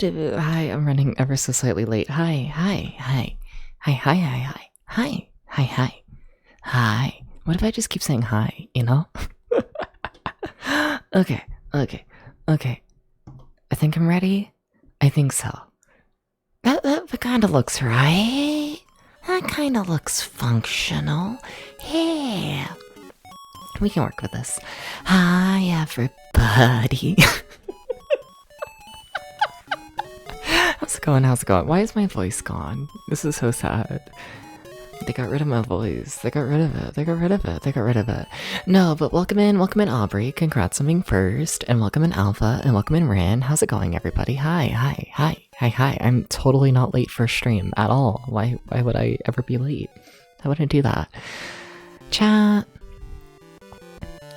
Hi, I'm running ever so slightly late. Hi, hi, hi. Hi, hi, hi, hi. Hi, hi, hi. Hi. What if I just keep saying hi, you know? Okay, okay, okay. I think I'm ready. I think so. That kind of looks right. That kind of looks functional. Yeah. We can work with this. Hi, everybody. How's it going? How's it going? Why is my voice gone? This is so sad. They got rid of my voice. They got rid of it. They got rid of it. They got rid of it. No, but welcome in Aubrey. Congrats on being first. And welcome in Alpha. And welcome in Rin. How's it going, everybody? Hi. I'm totally not late for stream at all. Why would I ever be late? I wouldn't do that. Chat.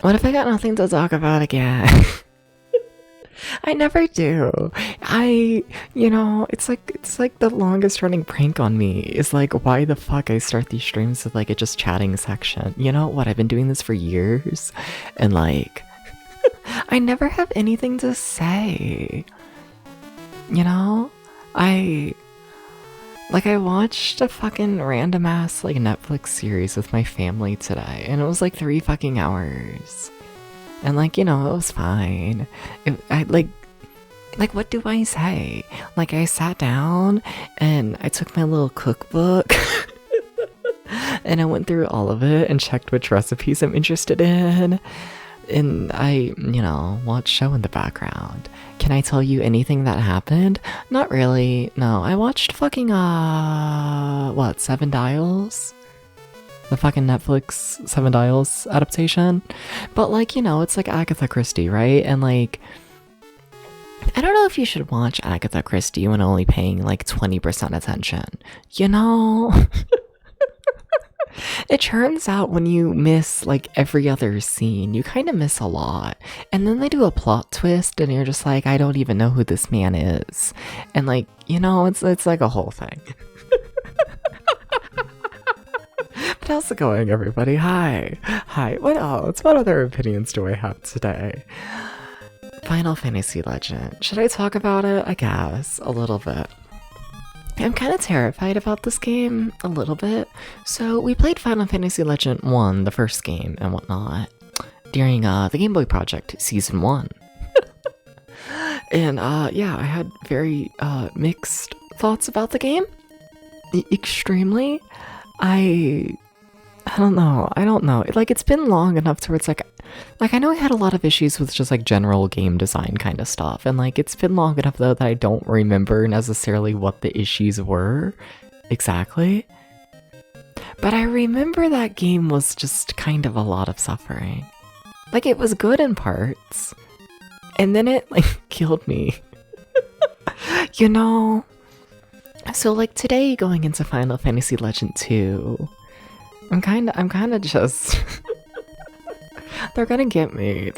What if I got nothing to talk about again? I never do. It's like the longest running prank on me is like why the fuck I start these streams with like a just chatting section. You know what? I've been doing this for years and like I never have anything to say. You know? I watched a fucking random ass like Netflix series with my family today and it was like 3 fucking hours. And like, it was fine. What do I say? Like, I sat down and I took my little cookbook and I went through all of it and checked which recipes I'm interested in. And I, watched show in the background. Can I tell you anything that happened? Not really. No, I watched fucking, 7 Dials? The fucking Netflix 7 Dials adaptation. But like, it's like Agatha Christie, right? And like, I don't know if you should watch Agatha Christie when only paying like 20% attention. It turns out when you miss like every other scene, you kind of miss a lot. And then they do a plot twist and you're just like, I don't even know who this man is. And like, it's like a whole thing. But how's it going, everybody? Hi. What else? What other opinions do I have today? Final Fantasy Legend. Should I talk about it? I guess. A little bit. I'm kind of terrified about this game. A little bit. So, we played Final Fantasy Legend 1, the first game, and whatnot, during the Gameboy Project Season 1. And, yeah, I had very, mixed thoughts about the game. Extremely. I don't know. Like, it's been long enough to where it's like I know I had a lot of issues with just like general game design kind of stuff. And like, it's been long enough though that I don't remember necessarily what the issues were exactly. But I remember that game was just kind of a lot of suffering. Like, it was good in parts. And then it like killed me. So like today going into Final Fantasy Legend 2, I'm kind of just they're gonna get me,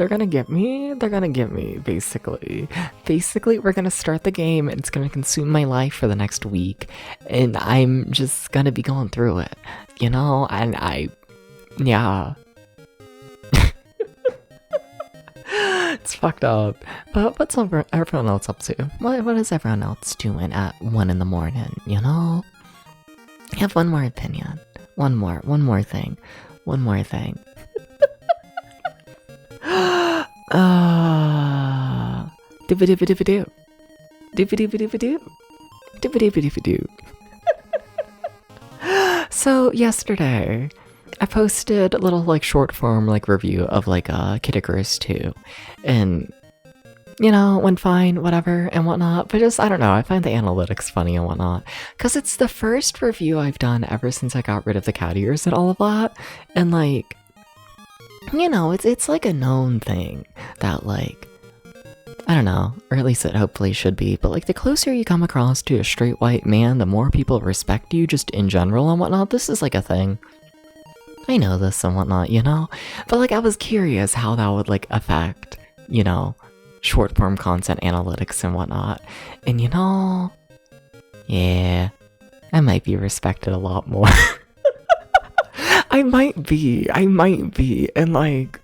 basically. Basically, we're gonna start the game and it's gonna consume my life for the next week and I'm just gonna be going through it, and yeah. It's fucked up. But what's everyone else up to? What is everyone else doing at 1 in the morning, I have one more opinion. One more thing. Doo. So yesterday I posted a little like short form like review of like Kid Icarus 2 and went fine, whatever and whatnot, but just I don't know, I find the analytics funny and whatnot because it's the first review I've done ever since I got rid of the cat ears and all of that. And like, it's like a known thing that like, I don't know, or at least it hopefully should be, but like the closer you come across to a straight white man, the more people respect you just in general and whatnot. This is like a thing. I know this and whatnot, but like I was curious how that would like affect, short form content analytics and whatnot. And yeah, I might be respected a lot more. I might be, and like,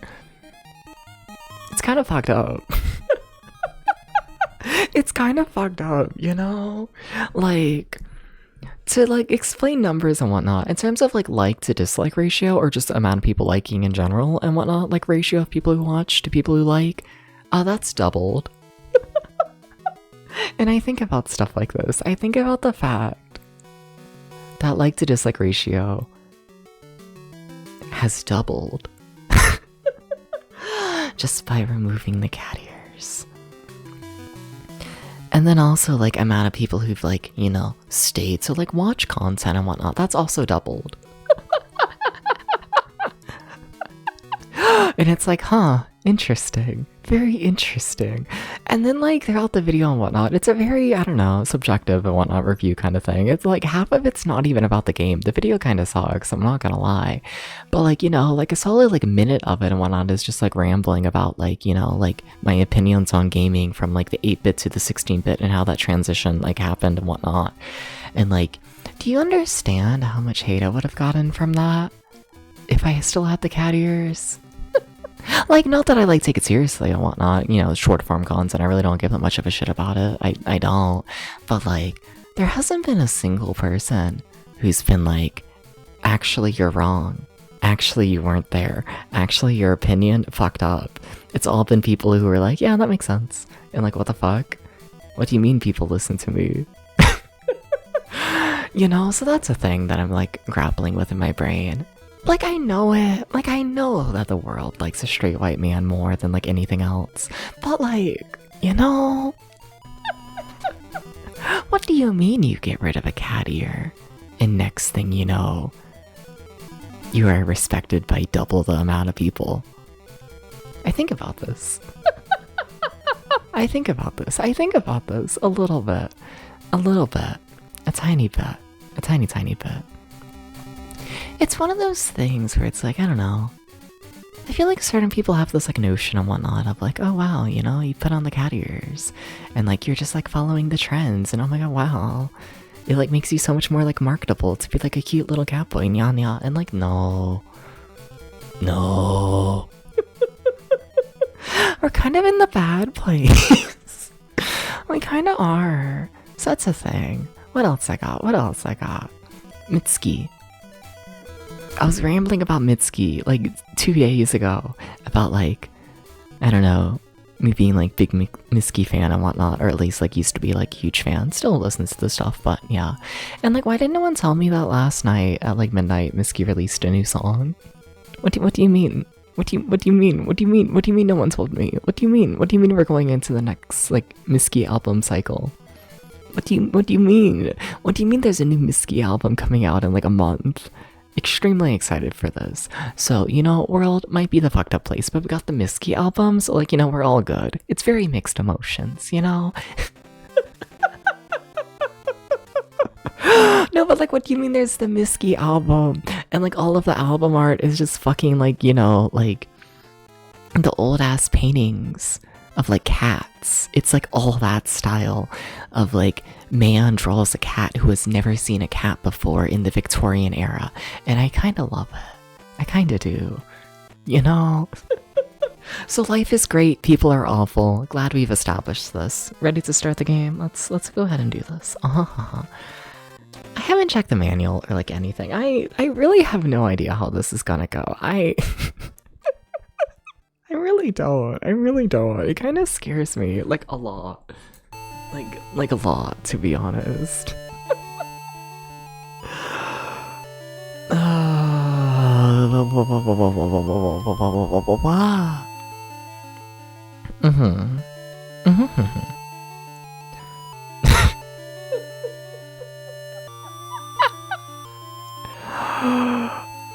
it's kind of fucked up. It's kind of fucked up, like, to like explain numbers and whatnot in terms of like to dislike ratio or just amount of people liking in general and whatnot, like ratio of people who watch to people who like. Oh, that's doubled. And I think about stuff like this. I think about the fact that like to dislike ratio has doubled just by removing the cat ears. And then also like amount of people who've like, you know, stayed to like watch content and whatnot, that's also doubled. And it's like, huh, interesting. Very interesting. And then like throughout the video and whatnot, it's a very, I don't know, subjective and whatnot review kind of thing. It's like half of it's not even about the game. The video kind of sucks, I'm not gonna lie. But like, you know, like a solid like minute of it and whatnot is just like rambling about like, you know, like my opinions on gaming from like the 8-bit to the 16-bit and how that transition like happened and whatnot. And like, do you understand how much hate I would have gotten from that if I still had the cat ears? Like, not that I like take it seriously and whatnot, you know, short form content, I really don't give that much of a shit about it, I don't, but like, there hasn't been a single person who's been like, actually you're wrong, actually you weren't there, actually your opinion fucked up. It's all been people who were like, yeah, that makes sense, and like, what the fuck? What do you mean people listen to me? You know, so that's a thing that I'm like grappling with in my brain. Like, I know it. Like, I know that the world likes a straight white man more than, like, anything else. But, like, you know... What do you mean you get rid of a cat ear? And next thing you know, you are respected by double the amount of people. I think about this. I think about this. I think about this a little bit. A little bit. A tiny bit. A tiny, tiny bit. It's one of those things where it's like, I don't know. I feel like certain people have this like notion and whatnot of like, oh wow, you know, you put on the cat ears and like you're just like following the trends and oh my god, wow. It like makes you so much more like marketable to be like a cute little cat boy, nya nya. And like, no. No. We're kind of in the bad place. We kind of are. So that's a thing. What else I got? What else I got? Mitsuki. I was rambling about Mitsuki like 2 days ago about like, I don't know, me being like big Mitsuki fan and whatnot, or at least like used to be like huge fan, still listens to the stuff, but yeah. And like, why didn't no one tell me that last night at like midnight Mitsuki released a new song? What do you mean? What do you mean? What do you mean? What do you mean no one told me? What do you mean? What do you mean we're going into the next like Mitsuki album cycle? What do you mean? What do you mean there's a new Mitsuki album coming out in like a month? Extremely excited for this. So, you know, world might be the fucked up place, but we got the Mitsuki album, so like, you know, we're all good. It's very mixed emotions, you know? No, but like, what do you mean there's the Mitsuki album? And like, all of the album art is just fucking like, you know, like, the old ass paintings of like cats. It's like all that style of like, man draws a cat who has never seen a cat before in the Victorian era. And I kind of love it. I kind of do. You know? So life is great, people are awful. Glad we've established this. Ready to start the game? Let's go ahead and do this. I haven't checked the manual or like anything. I really have no idea how this is gonna go. I really don't. I really don't. It kind of scares me like a lot. Like a lot, to be honest.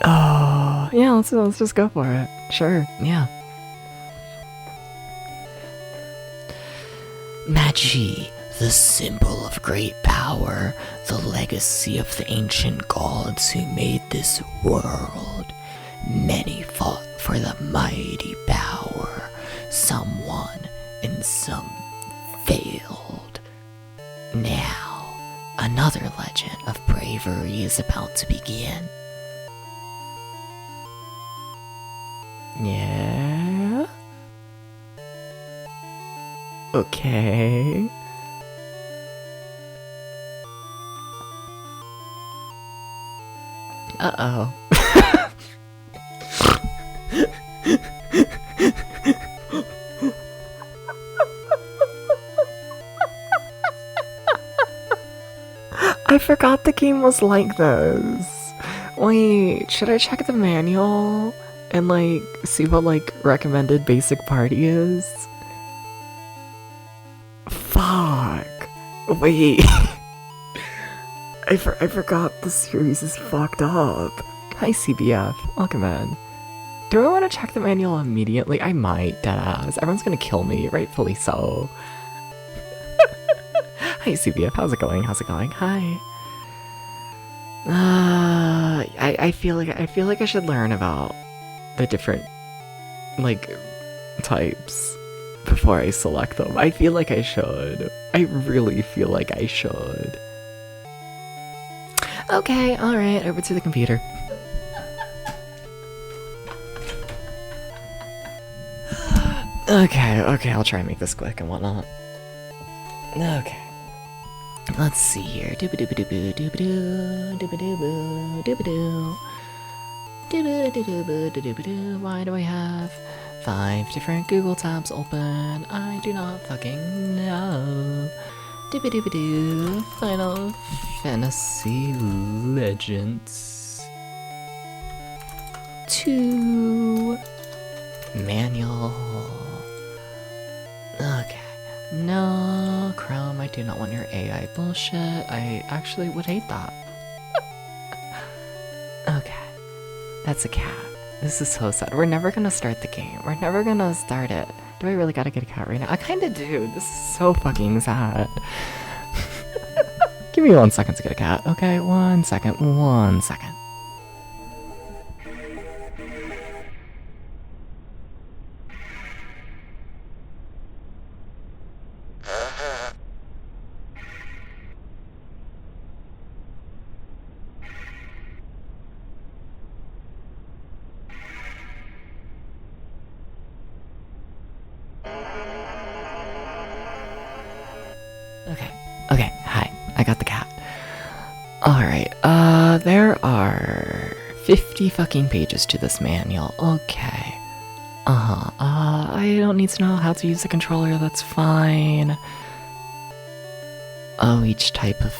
Oh, yeah, let's just go for it. Sure, yeah. Magi, the symbol of great power, the legacy of the ancient gods who made this world. Many fought for the mighty power. Some won and some failed. Now, another legend of bravery is about to begin. Yeah? Okay. Uh-oh. I forgot the game was like this. Wait, should I check the manual and like see what like recommended basic party is? Fuck. Wait. I forgot the series is fucked up. Hi CBF, welcome in. Do I want to check the manual immediately? I might, deadass. Everyone's gonna kill me, rightfully so. Hi CBF, how's it going? How's it going? Hi. I feel like I should learn about the different like types before I select them. I feel like I should. I really feel like I should. Okay, alright, over to the computer. Okay, I'll try and make this quick and whatnot. Okay. Let's see here. Dooba-dooba-dooba, dooba-doo, dooba-dooba, dooba-doo. Dooba-dooba-dooba-dooba-doo. Why do I have 5 different Google tabs open? I do not fucking know. Dooba-dooba-doo. Final Fantasy Legends 2 Manual. Okay. No, Chrome, I do not want your AI bullshit. I actually would hate that. Okay. That's a cat. This is so sad. We're never gonna start the game. We're never gonna start it. Do I really gotta get a cat right now? I kinda do. This is so fucking sad. Give me 1 second to get a cat. Okay, 1 second. 1 second. Okay, hi. I got the cat. Alright, there are 50 fucking pages to this manual. Okay. I don't need to know how to use the controller, that's fine. Oh, each type of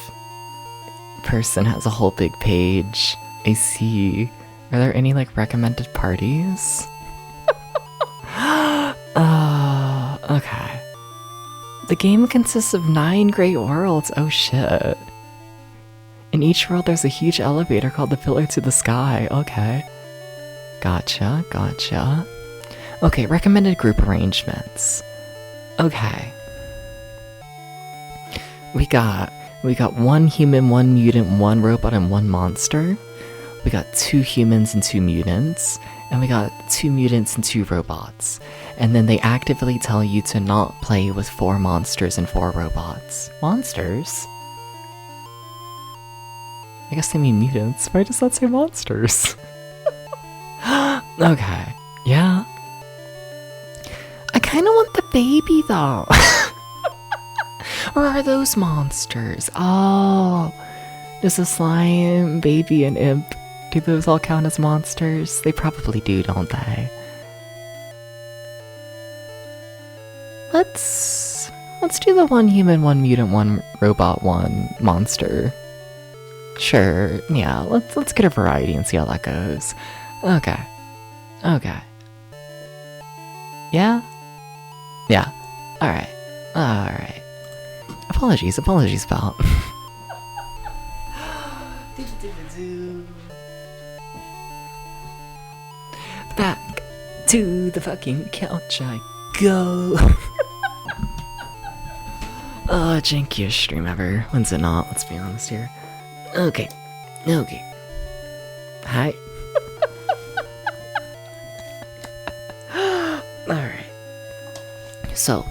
person has a whole big page. I see. Are there any, like, recommended parties? Okay. The game consists of 9 great worlds. Oh shit. In each world there's a huge elevator called the Pillar to the Sky. Okay. Gotcha. Okay, recommended group arrangements. Okay. We got 1 human, 1 mutant, 1 robot, and 1 monster. We got 2 humans and 2 mutants. And we got 2 mutants and 2 robots. And then they actively tell you to not play with 4 monsters and 4 robots. Monsters? I guess they mean mutants. Why does that say monsters? Okay. Yeah. I kinda want the baby though. Or are those monsters? Oh. Does the slime, baby, and imp, do those all count as monsters? They probably do, don't they? Let's do the 1 human, 1 mutant, 1 robot, 1 monster. Sure, yeah, let's get a variety and see how that goes. Okay. Yeah? Yeah. Alright. Apologies about. Back to the fucking couch I go. Jankiest stream ever. When's it not? Let's be honest here. Okay. Hi. Alright. So.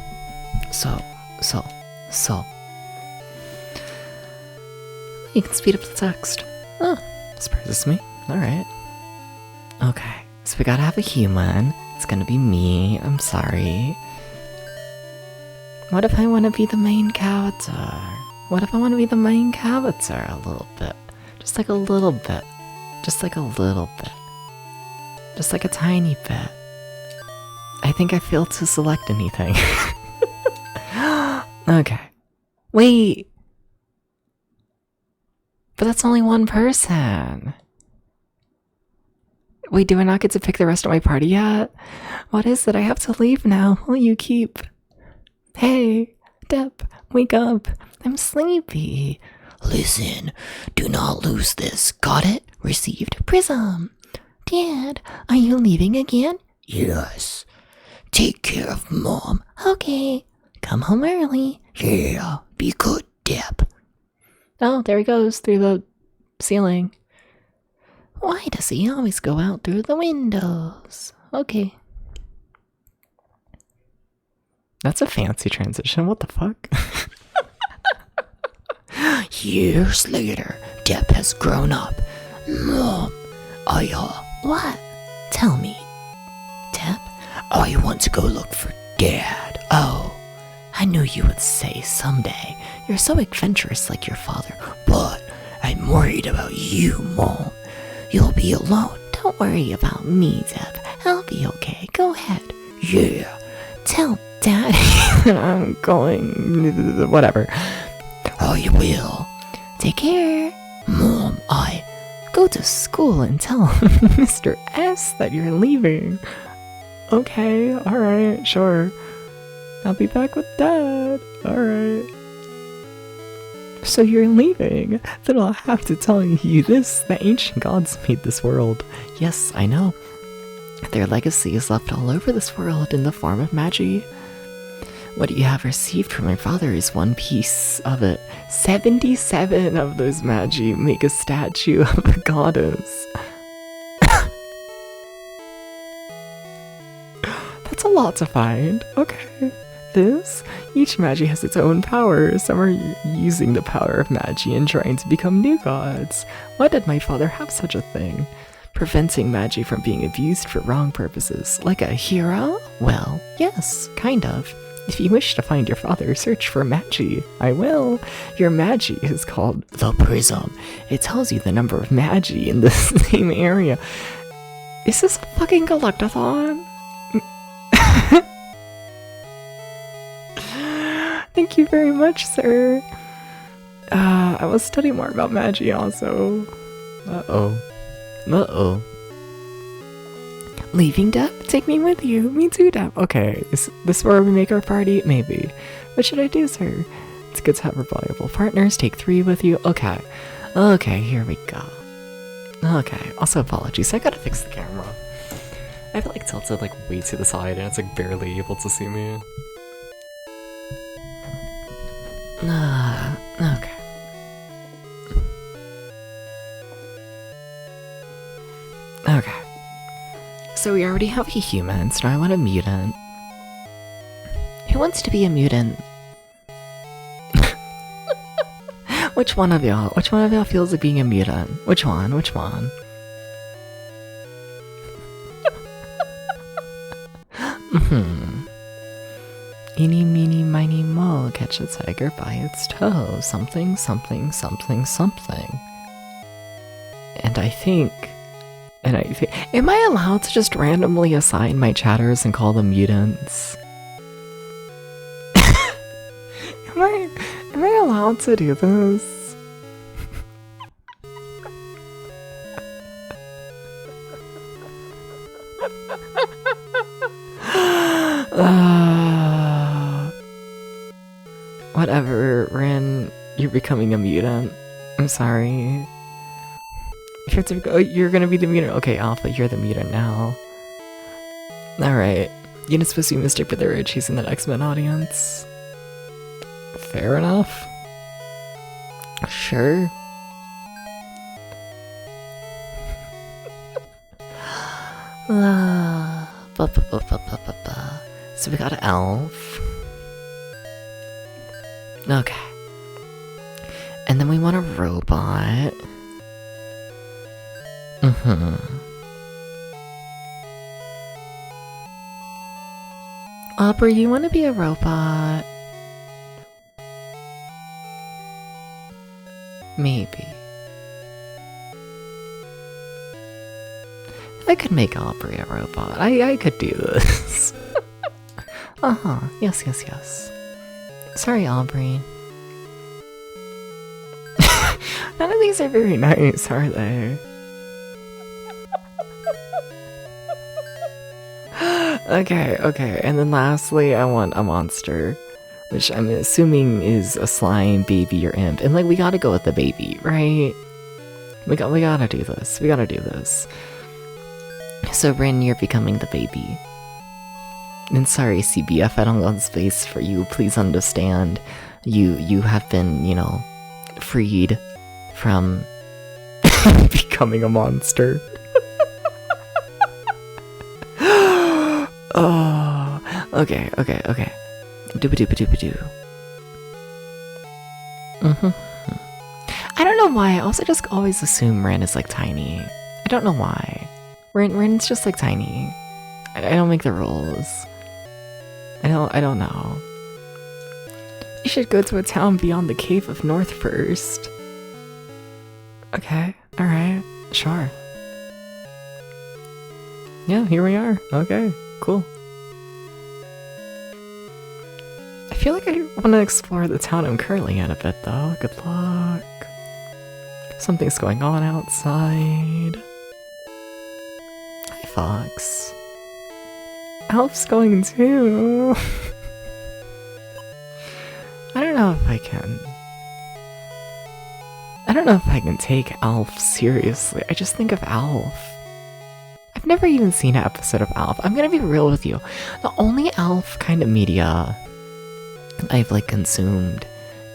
You can speed up the text. Oh, surprises me. Alright. Okay. So we gotta have a human. It's gonna be me. I'm sorry. What if I want to be the main character? What if I want to be the main character a little bit? Just like a little bit. Just like a little bit. Just like a tiny bit. I think I failed to select anything. Okay. Wait. But that's only one person. Wait, do I not get to pick the rest of my party yet? What is it? I have to leave now. Will you keep? Hey, Dep, wake up. I'm sleepy. Listen, do not lose this. Got it? Received. Prism. Dad, are you leaving again? Yes. Take care of Mom. Okay. Come home early. Yeah, be good, Dep. Oh, there he goes through the ceiling. Why does he always go out through the windows? Okay. That's a fancy transition. What the fuck? Years later, Dep has grown up. Mom, what? Tell me. Dep, I want to go look for Dad. Oh, I knew you would say someday. You're so adventurous like your father. But I'm worried about you, Mom. You'll be alone. Don't worry about me, Deb. I'll be okay. Go ahead. Yeah. Tell Daddy that I'm going... Whatever. I will. Take care. Mom, I go to school and tell Mr. S that you're leaving. Okay, alright, sure. I'll be back with Dad. Alright. So you're leaving? Then I'll have to tell you this. The ancient gods made this world. Yes, I know. Their legacy is left all over this world in the form of magi. What you have received from my father is one piece of it. 77 of those magi make a statue of a goddess. That's a lot to find. Okay. Each magi has its own power. Some are using the power of magi and trying to become new gods. Why did my father have such a thing? Preventing magi from being abused for wrong purposes. Like a hero? Well, yes, kind of. If you wish to find your father, search for magi. I will. Your magi is called the Prism. It tells you the number of magi in the same area. Is this a fucking collectathon? Thank you very much, sir. I will study more about magi also. Uh-oh. Leaving, Dep? Take me with you. Me too, Dep. Okay, is this where we make our party? Maybe. What should I do, sir? It's good to have reliable partners. Take 3 with you. Okay. Okay, here we go. Okay, also apologies. I gotta fix the camera. I have it like tilted like way to the side and it's like barely able to see me. Okay. Okay. So we already have a human, so now I want a mutant. Who wants to be a mutant? Which one of y'all? Which one of y'all feels like being a mutant? Which one? Which one? Eeny, meeny, miny, mo, catch a tiger by its toe. Something, something, something, something. And I think... Am I allowed to just randomly assign my chatters and call them mutants? Am I allowed to do this? Whatever, Rin, you're becoming a mutant. I'm sorry. If you have to go, you're gonna be the mutant. Okay, Alpha, you're the mutant now. Alright. You're not supposed to be Mr. Bither chasing that X-Men audience. Fair enough. Sure. So we got an elf. Okay. And then we want a robot. Aubrey, you want to be a robot? Maybe. I could make Aubrey a robot. I could do this. Yes, yes, yes. Sorry, Aubrey. None of these are very nice, are they? Okay, and then lastly, I want a monster, which I'm assuming is a slime, baby, or imp. And like, we gotta go with the baby, right? We gotta do this. We gotta do this. So, Bryn, you're becoming the baby. And sorry, CBF, I don't got space for you. Please understand. You have been, you know, freed from becoming a monster. Oh, okay. Dooba-dooba-dooba-doo. I don't know why, I also just always assume Ren is like tiny. I don't know why. Ren's just like tiny. I don't make the rules. I don't know. You should go to a town beyond the Cave of North first. Okay, alright, sure. Yeah, here we are. Okay, cool. I feel like I want to explore the town I'm currently in a bit though. Good luck. Something's going on outside. Hi, Fox. Alf's going too. I don't know if I can take Alf seriously. I just think of Alf. I've never even seen an episode of Alf. I'm gonna be real with you. The only Alf kind of media I've like consumed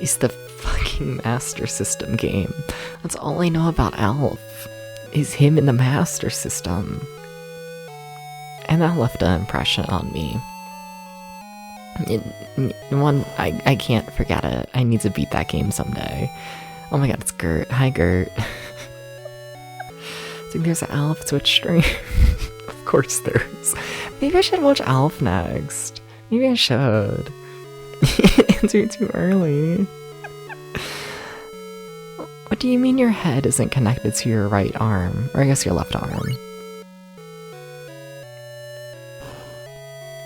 is the fucking Master System game. That's all I know about Alf, is him in the Master System. And that left an impression on me. I can't forget it. I need to beat that game someday. Oh my god, it's Gert. Hi, Gert. I think there's an Alf Twitch stream. Of course there is. Maybe I should watch Alf next. Maybe I should. Answer too early. What do you mean your head isn't connected to your right arm? Or I guess your left arm.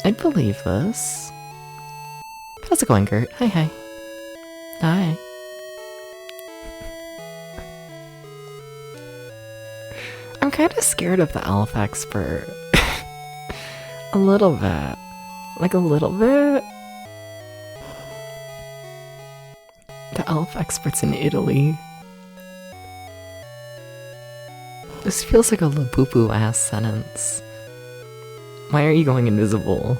I'd believe this. How's it going, Gert? Hi. Hi. I'm kind of scared of the Elf Expert. A little bit. Like a little bit. The Elf Expert's in Italy. This feels like a Labubu ass sentence. Why are you going invisible?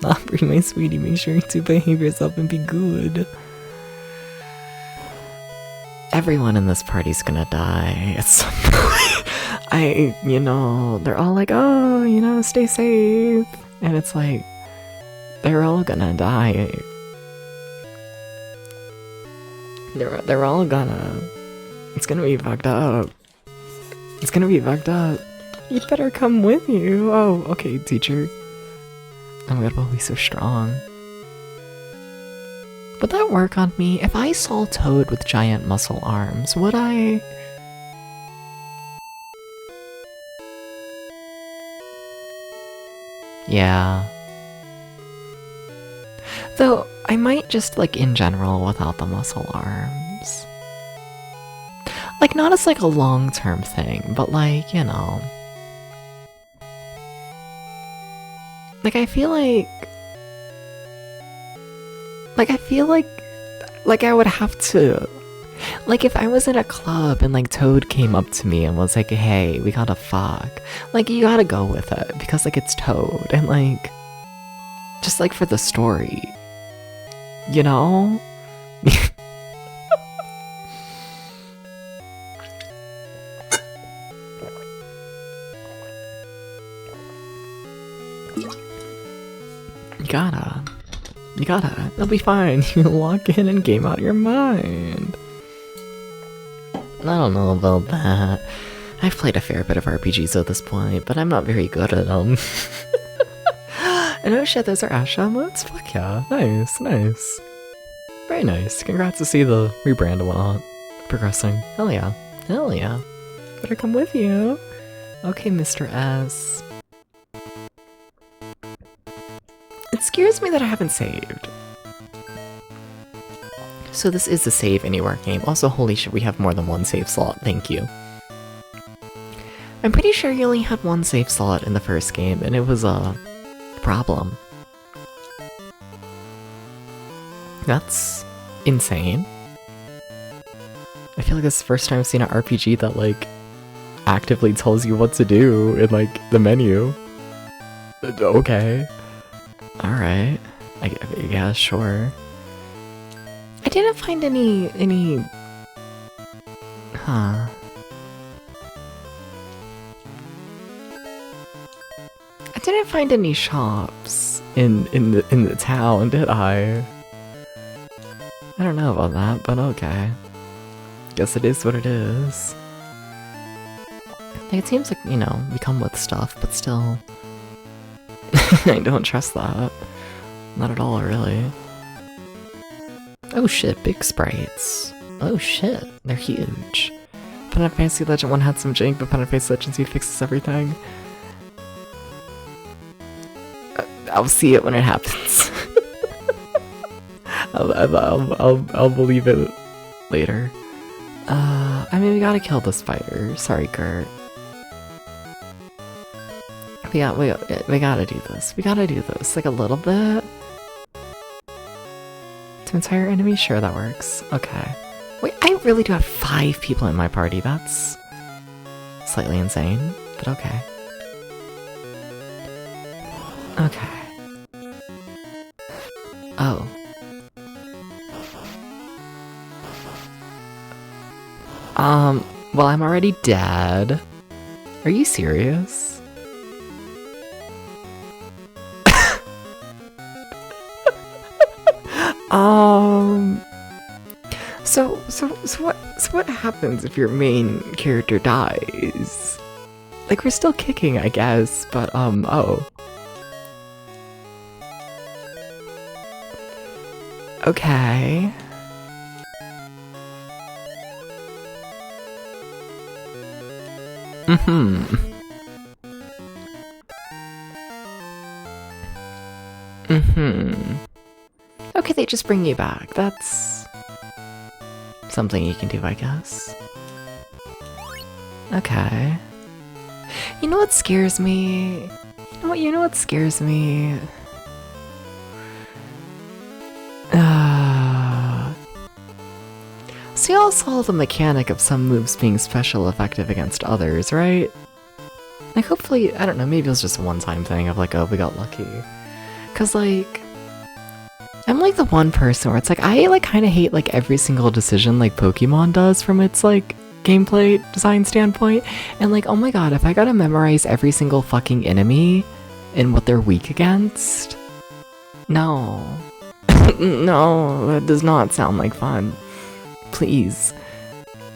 Aubrey, my sweetie, make sure to behave yourself and be good. Everyone in this party's gonna die at some point. They're all like, oh, stay safe. And it's like, they're all gonna die. They're all gonna... It's gonna be fucked up. It's gonna be fucked up. You'd better come with you. Oh, okay, teacher. Oh my god, we'll be so strong. Would that work on me? If I saw Toad with giant muscle arms, would I? Yeah. Though, I might just, like, in general, without the muscle arms. Like, not as, like, a long-term thing, but, like, Like, I feel like I would have to, like, if I was in a club and, like, Toad came up to me and was like, hey, we gotta fuck, like, you gotta go with it, because, like, it's Toad, and, like, just, like, for the story, you know? You gotta, it'll be fine. You lock in and game out your mind. I don't know about that. I've played a fair bit of RPGs at this point, but I'm not very good at them. And oh shit, those are Asha modes? Fuck yeah, nice. Very nice. Congrats to see the rebrand and whatnot progressing. Hell yeah. Better come with you. Okay, Mr. S. It scares me that I haven't saved. So this is a save anywhere game. Also, holy shit, we have more than one save slot. Thank you. I'm pretty sure you only had one save slot in the first game, and it was a problem. That's insane. I feel like this is the first time I've seen an RPG that, like, actively tells you what to do in, like, the menu. Okay. Alright. Yeah, sure. I didn't find any... Huh. I didn't find any shops in the town, did I? I don't know about that, but okay. Guess it is what it is. Like, it seems like, you know, we come with stuff, but still... I don't trust that. Not at all, really. Oh shit, big sprites. Oh shit, they're huge. Final Fantasy Legend 1 had some jank, but Final Fantasy Legend 2 fixes everything. I'll see it when it happens. I'll believe it later. I mean, we gotta kill the spider. Sorry, Kurt. We gotta do this. We gotta do this. Like, a little bit. To entire enemy? Sure, that works. Okay. Wait, I really do have 5 people in my party. That's slightly insane, but okay. Okay. Oh. Well, I'm already dead. Are you serious? So what happens if your main character dies? Like, we're still kicking, I guess, but, oh. Okay. Okay, they just bring you back. That's something you can do, I guess. Okay. You know what scares me? You know what scares me? So y'all saw the mechanic of some moves being special effective against others, right? Like, hopefully, I don't know, maybe it was just a one-time thing of like, oh, we got lucky. Cause like, I'm like the one person where it's like, I like kind of hate like every single decision like Pokemon does from its like gameplay design standpoint. And like, oh my god, if I gotta memorize every single fucking enemy and what they're weak against, no. No, that does not sound like fun. Please.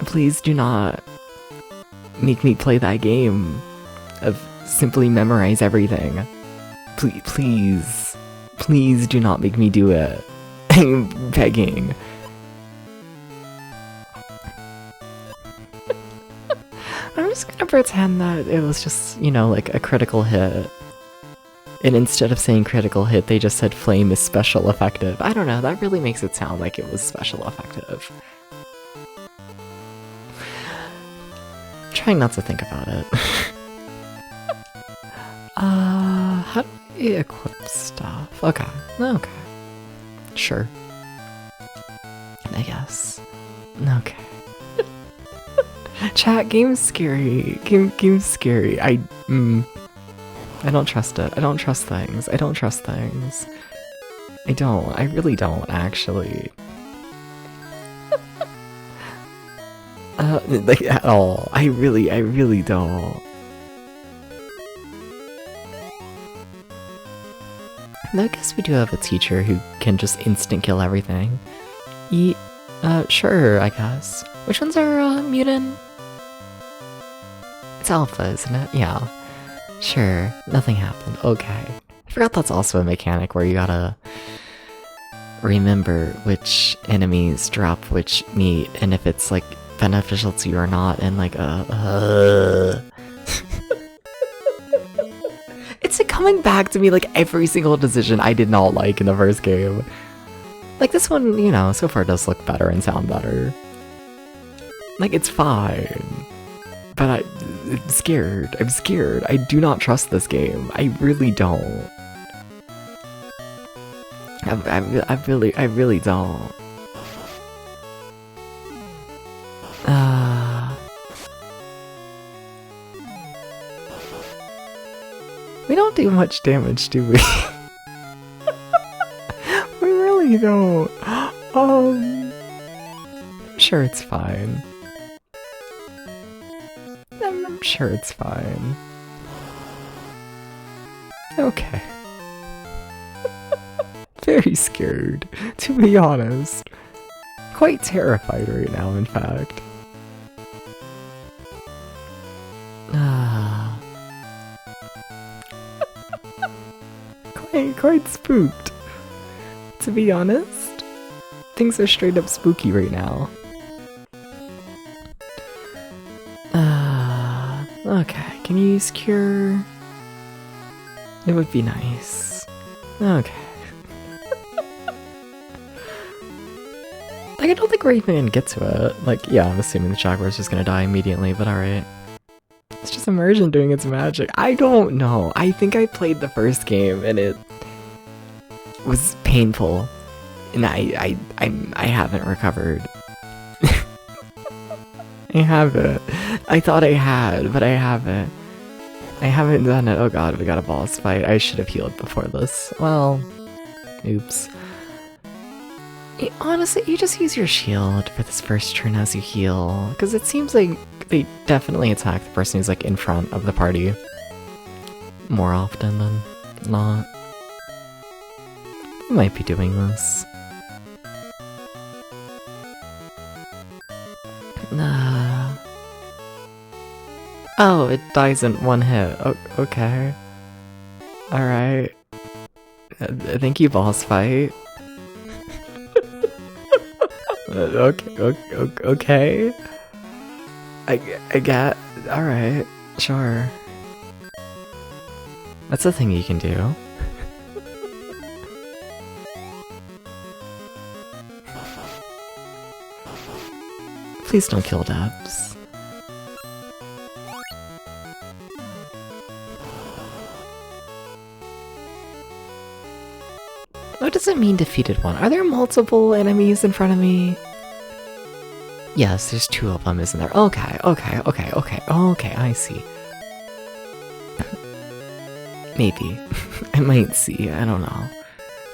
Please do not make me play that game of simply memorize everything. Please. Please do not make me do it. I'm begging. I'm just gonna pretend that it was just, you know, like a critical hit. And instead of saying critical hit, they just said flame is special effective. I don't know, that really makes it sound like it was special effective. I'm trying not to think about it. How do we equip stuff? Okay. Sure. I guess. Okay. Chat, game's scary. Game's scary. I don't trust it. I don't trust things. I don't. I really don't, actually. Like, at all. I really don't. Though I guess we do have a teacher who can just instant kill everything. Sure, I guess. Which ones are, mutant? It's alpha, isn't it? Yeah. Sure, nothing happened. Okay. I forgot that's also a mechanic where you gotta remember which enemies drop which meat and if it's like beneficial to you or not, and like it's like coming back to me like every single decision I did not like in the first game. Like, this one, you know, so far does look better and sound better. Like, it's fine. But I'm scared. I'm scared. I do not trust this game. I really don't. I really don't. We don't do much damage, do we? We really don't. I'm sure it's fine. I'm sure it's fine. Okay. Very scared, to be honest. Quite terrified right now, in fact. Quite spooked. To be honest, things are straight up spooky right now. Okay, can you use cure? It would be nice. Okay. Like, I don't think we're even gonna get to it. Like, yeah, I'm assuming the Jaguar's just gonna die immediately, but alright. It's just immersion doing its magic. I don't know. I think I played the first game and it was painful. And I haven't recovered. I haven't. I thought I had, but I haven't. I haven't done it. Oh god, we got a boss fight. I should have healed before this. Well, oops. Honestly, you just use your shield for this first turn as you heal, because it seems like they definitely attack the person who's like in front of the party more often than not. You might be doing this. Oh, it dies in one hit. Oh, okay. Alright. Thank you, boss fight. Okay. I get. Alright, sure. That's a thing you can do. Please don't kill Debs. What does it mean defeated one? Are there multiple enemies in front of me? Yes, there's 2 of them, isn't there? Okay, I see. Maybe. I might see, I don't know.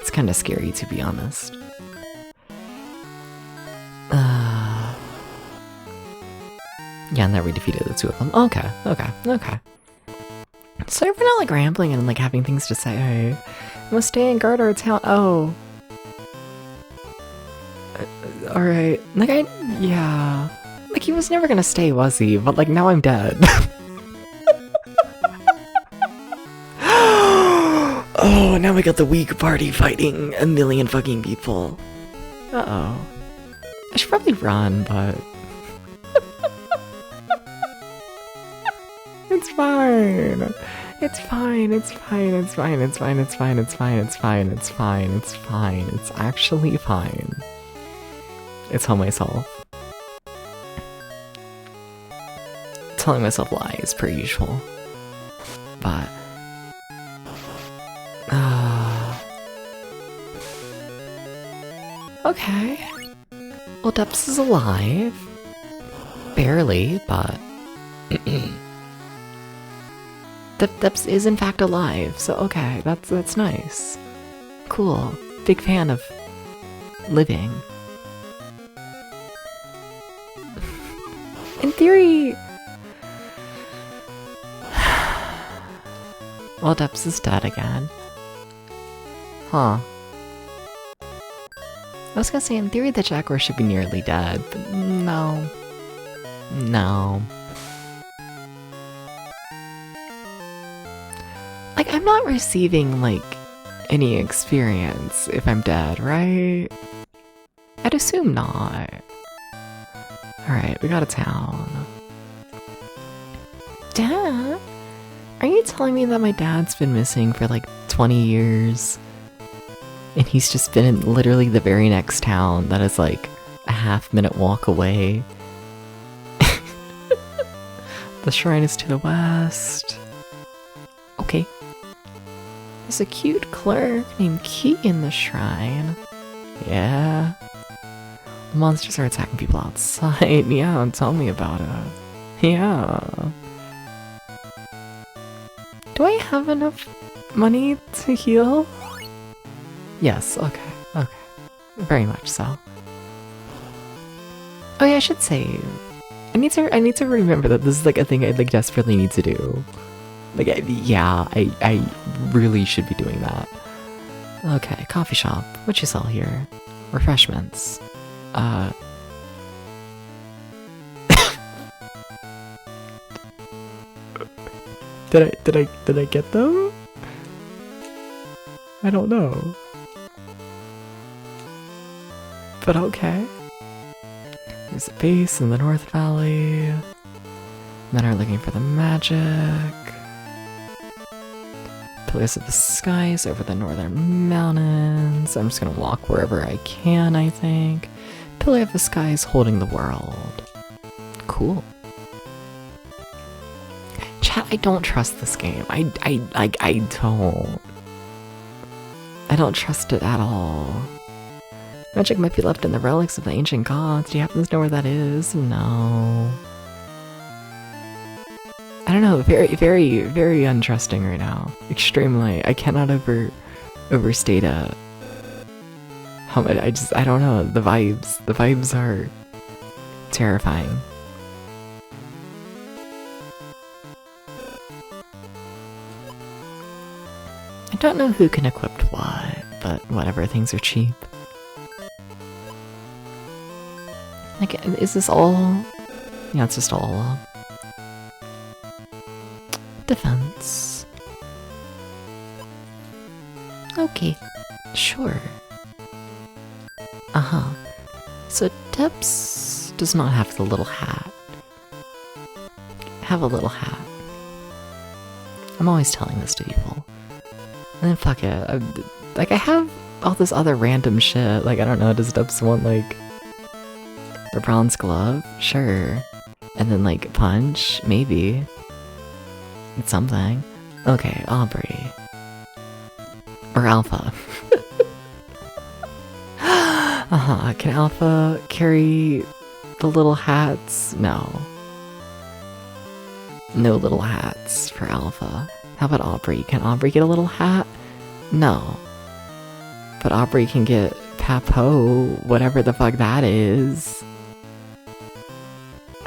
It's kinda scary, to be honest. Yeah, and there we defeated the 2 of them. Okay. Sorry for not, like, rambling and, like, having things to say. I must stay and guard our town. Oh. Alright. Like, yeah. Like, he was never gonna stay, was he? But, like, now I'm dead. Oh, now we got the weak party fighting a million fucking people. Uh-oh. I should probably run, but... It's fine. It's fine. It's actually fine. It's tell myself. Telling myself lies, per usual. But... okay. Well, Depths is alive. Barely, but... Depths is in fact alive, so okay, that's nice. Cool. Big fan of living. In theory... well, Depths is dead again. Huh. I was gonna say, in theory, the Jaguar should be nearly dead, but no. No. Like, I'm not receiving, like, any experience if I'm dead, right? I'd assume not. Alright, we got a town. Dad? Are you telling me that my dad's been missing for, like, 20 years? And he's just been in literally the very next town that is like a half-minute walk away. The shrine is to the west. Okay. There's a cute clerk named Key in the shrine. Yeah. The monsters are attacking people outside. Yeah, tell me about it. Yeah. Do I have enough money to heal? Yes, okay, okay. Very much so. Oh yeah, I should save. I need to remember that this is like a thing I like desperately need to do. Like, I really should be doing that. Okay, coffee shop. What you sell here? Refreshments. Did I get them? I don't know. But okay. There's a base in the North Valley. Men are looking for the magic. Pillars of the skies over the northern mountains. I'm just gonna walk wherever I can, I think. Pillar of the skies holding the world. Cool. Chat, I don't trust this game. I don't. I don't trust it at all. Magic might be left in the relics of the ancient gods. Do you happen to know where that is? No. I don't know, very untrusting right now. Extremely. I cannot overstate it. How much I don't know, the vibes are terrifying. I don't know who can equip what, but whatever, things are cheap. Like, is this all? Yeah, it's just all up. Defense. Okay, sure. Uh-huh. So Tips does not have the little hat. Have a little hat. I'm always telling this to people. And then fuck it. Like, I have all this other random shit. Like, I don't know, does Tips want, like, a bronze glove? Sure. And then, like, punch? Maybe. It's something. Okay, Aubrey. Or Alpha. Uh-huh. Can Alpha carry the little hats? No. No little hats for Alpha. How about Aubrey? Can Aubrey get a little hat? No. But Aubrey can get Papo, whatever the fuck that is.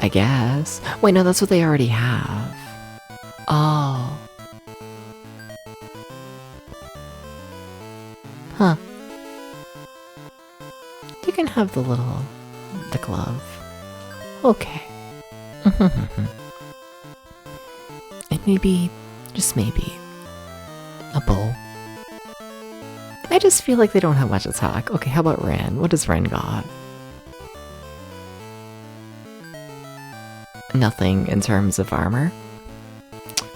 I guess. Wait, no, that's what they already have. Oh. Huh. You can have the glove. Okay. And maybe, just maybe, a bow. I just feel like they don't have much attack. Okay, how about Ren? What does Ren got? Nothing in terms of armor.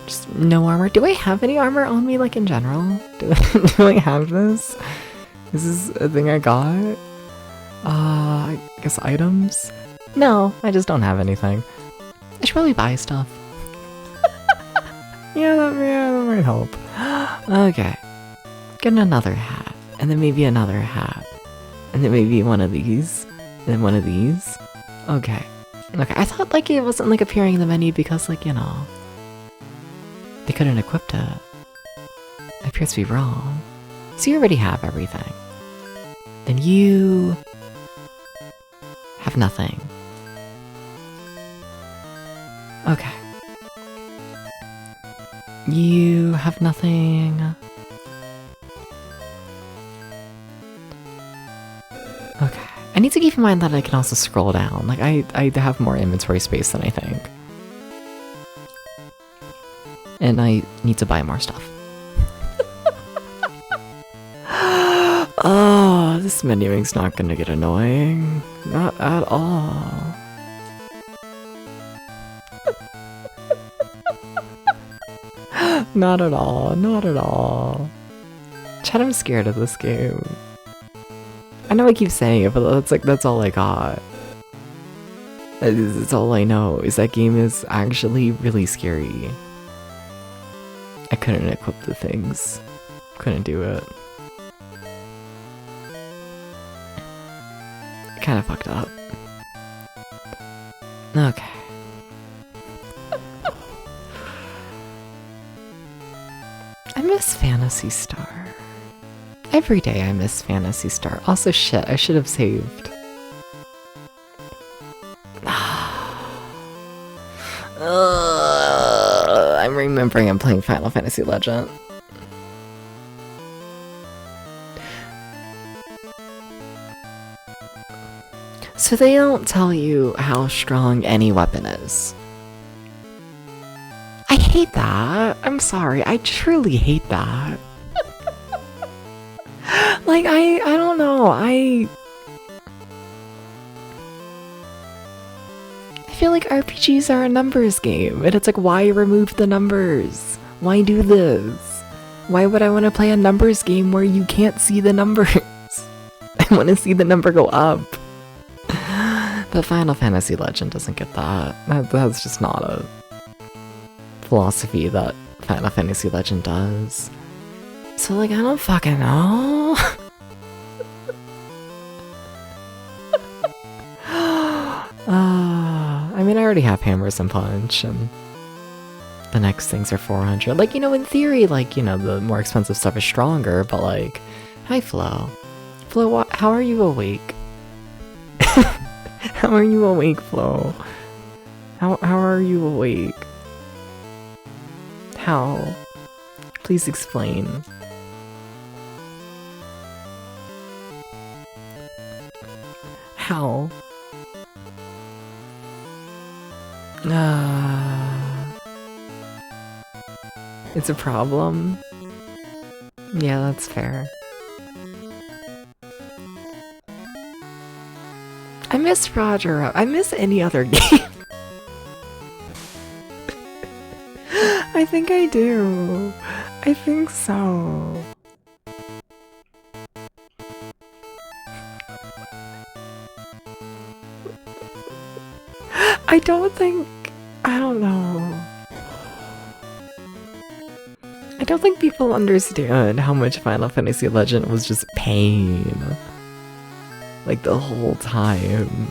Just no armor. Do I have any armor on me, like, in general? Do I have this? Is this a thing I got? I guess items? No, I just don't have anything. I should probably buy stuff. yeah, that might help. Okay. Get another hat. And then maybe another hat. And then maybe one of these. And then one of these. Okay. Okay, I thought, like, it wasn't, like, appearing in the menu because, like, you know, they couldn't equip it. I appears to be wrong. So you already have everything. Then you have nothing. Okay. You have nothing. Okay. I need to keep in mind that I can also scroll down. Like, I have more inventory space than I think. And I need to buy more stuff. Oh, this menuing's not gonna get annoying. Not at all. Not at all, not at all. Chad, I'm scared of this game. I know I keep saying it, but that's all I got. It's all I know, is that game is actually really scary. I couldn't equip the things. Couldn't do it. Kinda fucked up. Okay. I miss Phantasy Star. Every day I miss Phantasy Star. Also, shit, I should have saved. I'm remembering I'm playing Final Fantasy Legend. So they don't tell you how strong any weapon is. I hate that. I'm sorry. I truly hate that. Like, I don't know. I feel like RPGs are a numbers game, and it's like, why remove the numbers? Why do this? Why would I want to play a numbers game where you can't see the numbers? I want to see the number go up. But Final Fantasy Legend doesn't get that. That's just not a philosophy that Final Fantasy Legend does. So, like, I don't fucking know. I mean, I already have Hammers and Punch, and the next things are 400. Like, you know, in theory, like, you know, the more expensive stuff is stronger, but like, hi, Flo. Flo, how are you awake? How are you awake, Flo? How are you awake? How? Please explain. How? It's a problem? Yeah, that's fair. I miss Roger. I miss any other game. I think I do. I think so. I don't know. I don't think people understand how much Final Fantasy Legend was just pain. Like, the whole time.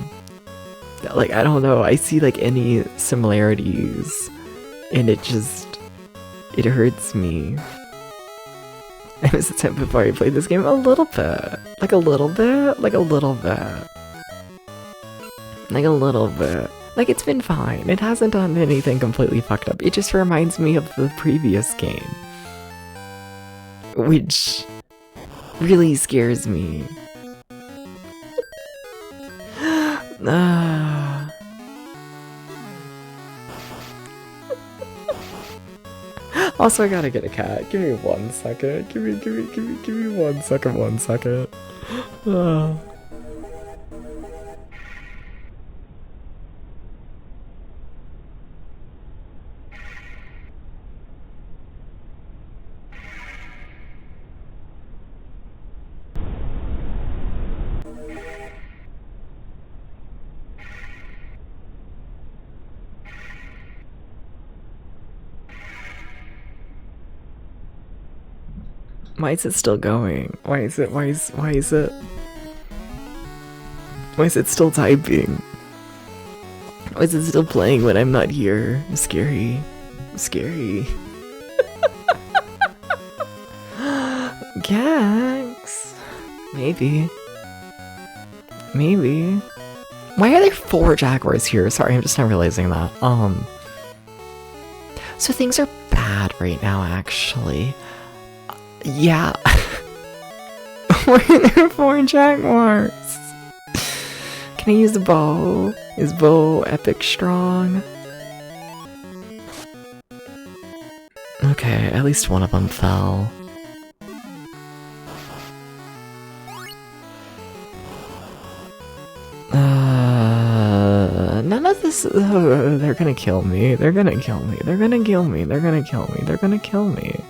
Like, I don't know, I see, like, any similarities, and it hurts me. I was a temp before I played this game a little bit. Like a little bit. Like, it's been fine. It hasn't done anything completely fucked up. It just reminds me of the previous game, which really scares me. Also, I gotta get a cat. Give me 1 second. Give me 1 second, 1 second. Why is it still going? Why is it still typing? Why is it still playing when I'm not here? Scary. Scary. Gags. Maybe. Why are there 4 jaguars here? Sorry, I'm just not realizing that. So things are bad right now, actually. Yeah. Why are there 4 jaguars? Can I use the bow? Is bow epic strong? Okay, at least one of them fell. None of this. They're gonna kill me. They're gonna kill me. They're gonna kill me. They're gonna kill me. They're gonna kill me.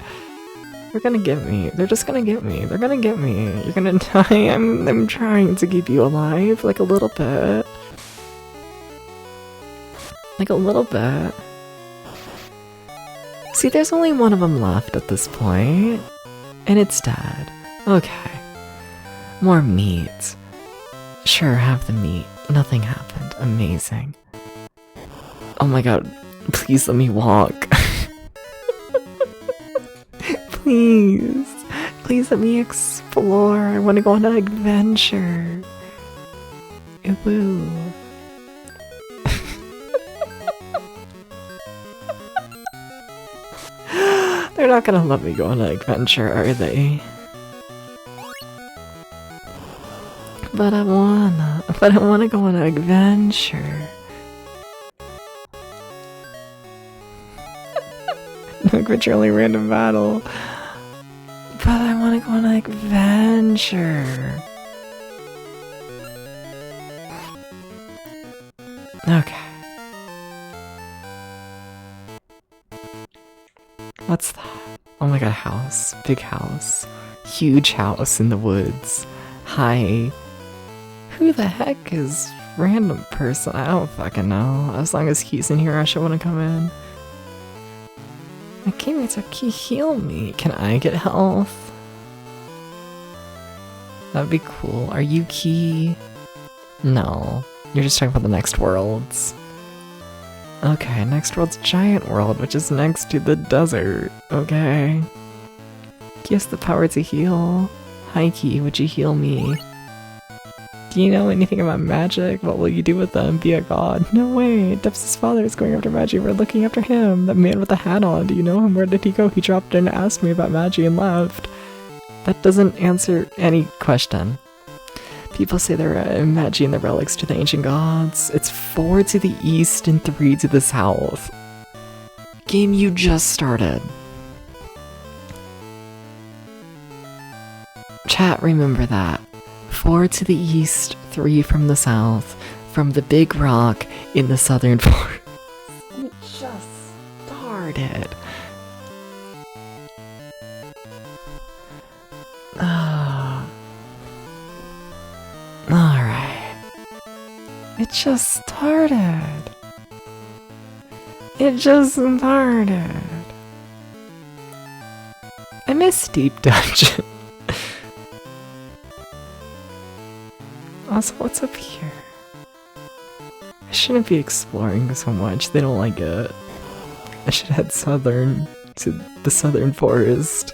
They're gonna get me. They're just gonna get me. They're gonna get me. You're gonna die. I'm trying to keep you alive, like a little bit. Like a little bit. See, there's only one of them left at this point, and it's dead. Okay. More meat. Sure, have the meat. Nothing happened. Amazing. Oh my god. Please let me walk. Please. Please let me explore. I want to go on an adventure. Woo. They're not gonna let me go on an adventure, are they? But I wanna go on an adventure. No, quit your only random battle. But I wanna go on an adventure. Okay. What's that? Oh my god, house. Big house. Huge house in the woods. Hi. Who the heck is random person? I don't fucking know. As long as he's in here, I should want to come in. My teammates are heal me. Can I get health? That'd be cool. Are you key? No. You're just talking about the next worlds. Okay, next world's giant world, which is next to the desert. Okay. He has the power to heal. Hi, Key, would you heal me? Do you know anything about magic? What will you do with them? Be a god? No way! Depps' father is going after Magi. We're looking after him. That man with the hat on. Do you know him? Where did he go? He dropped in and asked me about Magi and left. That doesn't answer any question. People say there are Magi and the relics to the ancient gods. It's 4 to the east and 3 to the south. Game you just started. Chat, remember that. 4 to the east, 3 from the south, from the big rock in the southern forest. It just started. Alright. It just started. It just started. I miss Deep Dungeon. Also, what's up here? I shouldn't be exploring so much. They don't like it. I should head southern to the southern forest.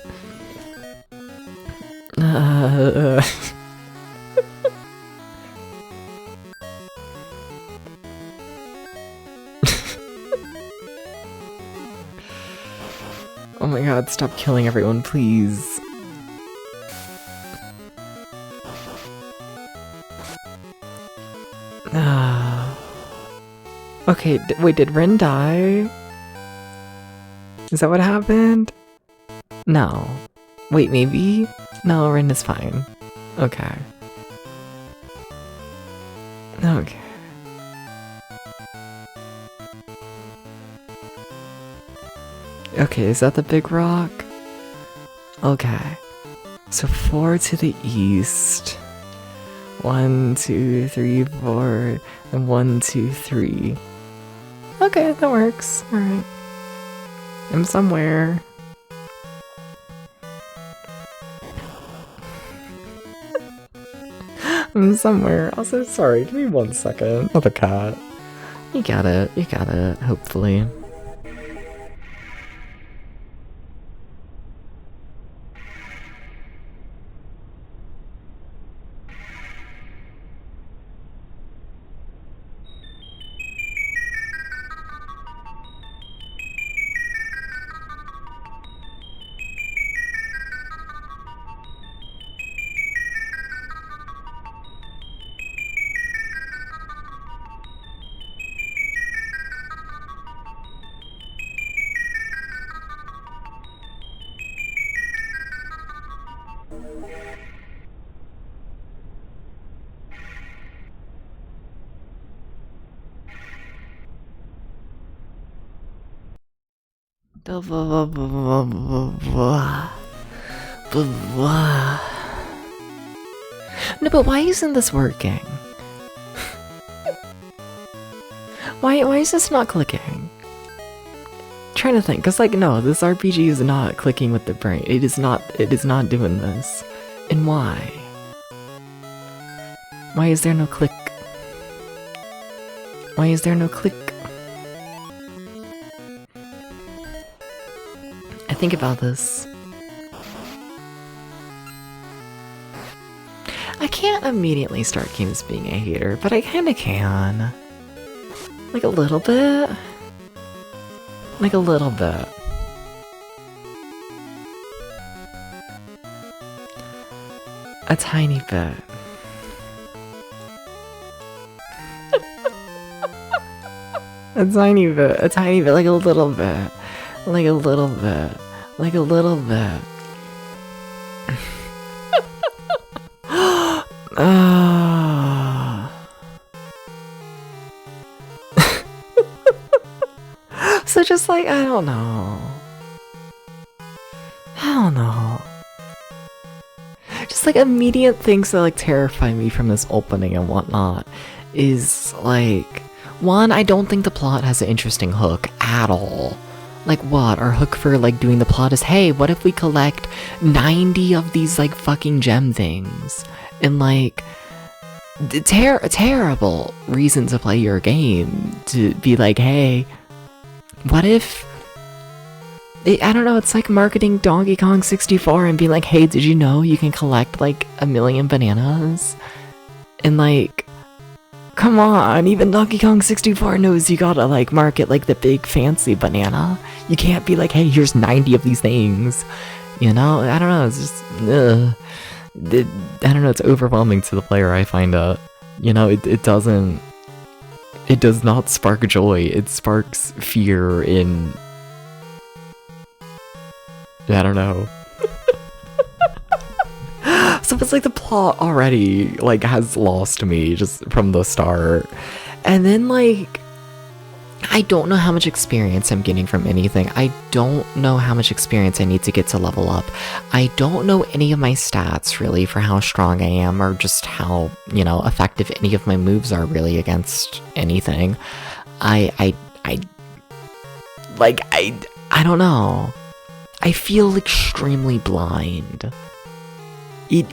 Oh my god, stop killing everyone, please. Okay, wait, did Rin die? Is that what happened? No. Wait, maybe? No, Rin is fine. Okay. Okay. Okay, is that the big rock? Okay. So 4 to the east. 1, 2, 3, 4, and 1, 2, 3. Okay, that works. Alright. I'm somewhere. I'm somewhere. Also, sorry, give me 1 second. Oh, the cat. You got it, hopefully. But what? No, but why isn't this working? Why is this not clicking? Trying to think, cause like no, this RPG is not clicking with the brain. It is not doing this. And why? Why is there no click? Why is there no click? I think about this. I can't immediately start games being a hater, but I kinda can. Like a little bit. Like a little bit. A tiny bit. A tiny bit, like a little bit. Like a little bit. Like a little bit. So just like, I don't know. Just like immediate things that like terrify me from this opening and whatnot is like, one, I don't think the plot has an interesting hook at all. Like what? Our hook for like doing the plot is, hey, what if we collect 90 of these like fucking gem things? And like, terrible reason to play your game, to be like, hey, what if, I don't know, it's like marketing Donkey Kong 64 and being like, hey, did you know you can collect like 1,000,000 bananas? And like, come on, even Donkey Kong 64 knows you gotta like market like the big fancy banana. You can't be like, hey, here's 90 of these things. You know, I don't know, it's just, I don't know, it's overwhelming to the player, I find it. You know, it does not spark joy, it sparks fear in, I don't know. So it's like the plot already like has lost me just from the start. And then like, I don't know how much experience I'm getting from anything. I don't know how much experience I need to get to level up. I don't know any of my stats really for how strong I am or just how, you know, effective any of my moves are really against anything. I don't know. I feel extremely blind. It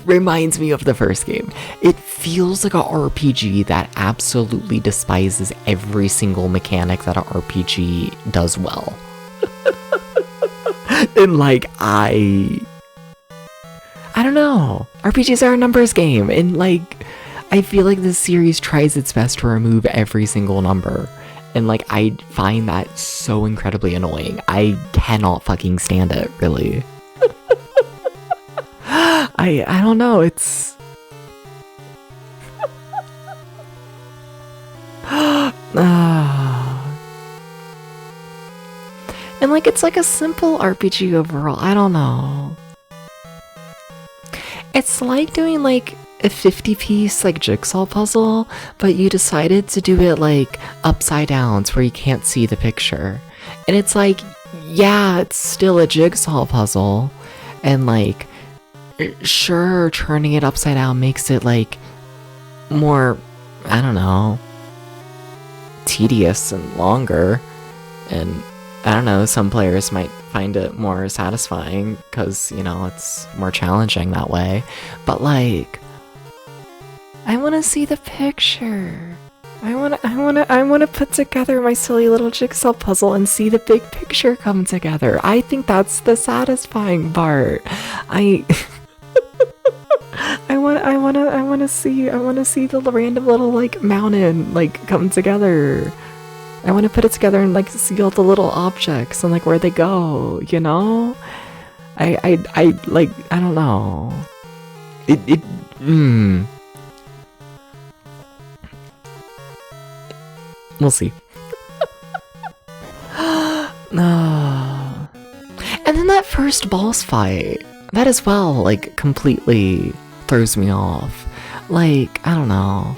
reminds me of the first game. It feels like a RPG that absolutely despises every single mechanic that a RPG does well. And like, I don't know. RPGs are a numbers game, and like, I feel like this series tries its best to remove every single number. And like, I find that so incredibly annoying. I cannot fucking stand it, really. I don't know, it's... And like, it's like a simple RPG overall, I don't know. It's like doing like a 50-piece like jigsaw puzzle, but you decided to do it like upside down to where you can't see the picture. And it's like, yeah, it's still a jigsaw puzzle, and like, sure, turning it upside down makes it like more, I don't know, tedious and longer, and I don't know, some players might find it more satisfying because, you know, it's more challenging that way. But like, I want to see the picture. I want to put together my silly little jigsaw puzzle and see the big picture come together. I think that's the satisfying part. I want to see the random little like mountain like come together. I want to put it together and like see all the little objects and like where they go, you know? I like, I don't know. We'll see. No. And then that first boss fight, that as well, like, completely throws me off. Like, I don't know.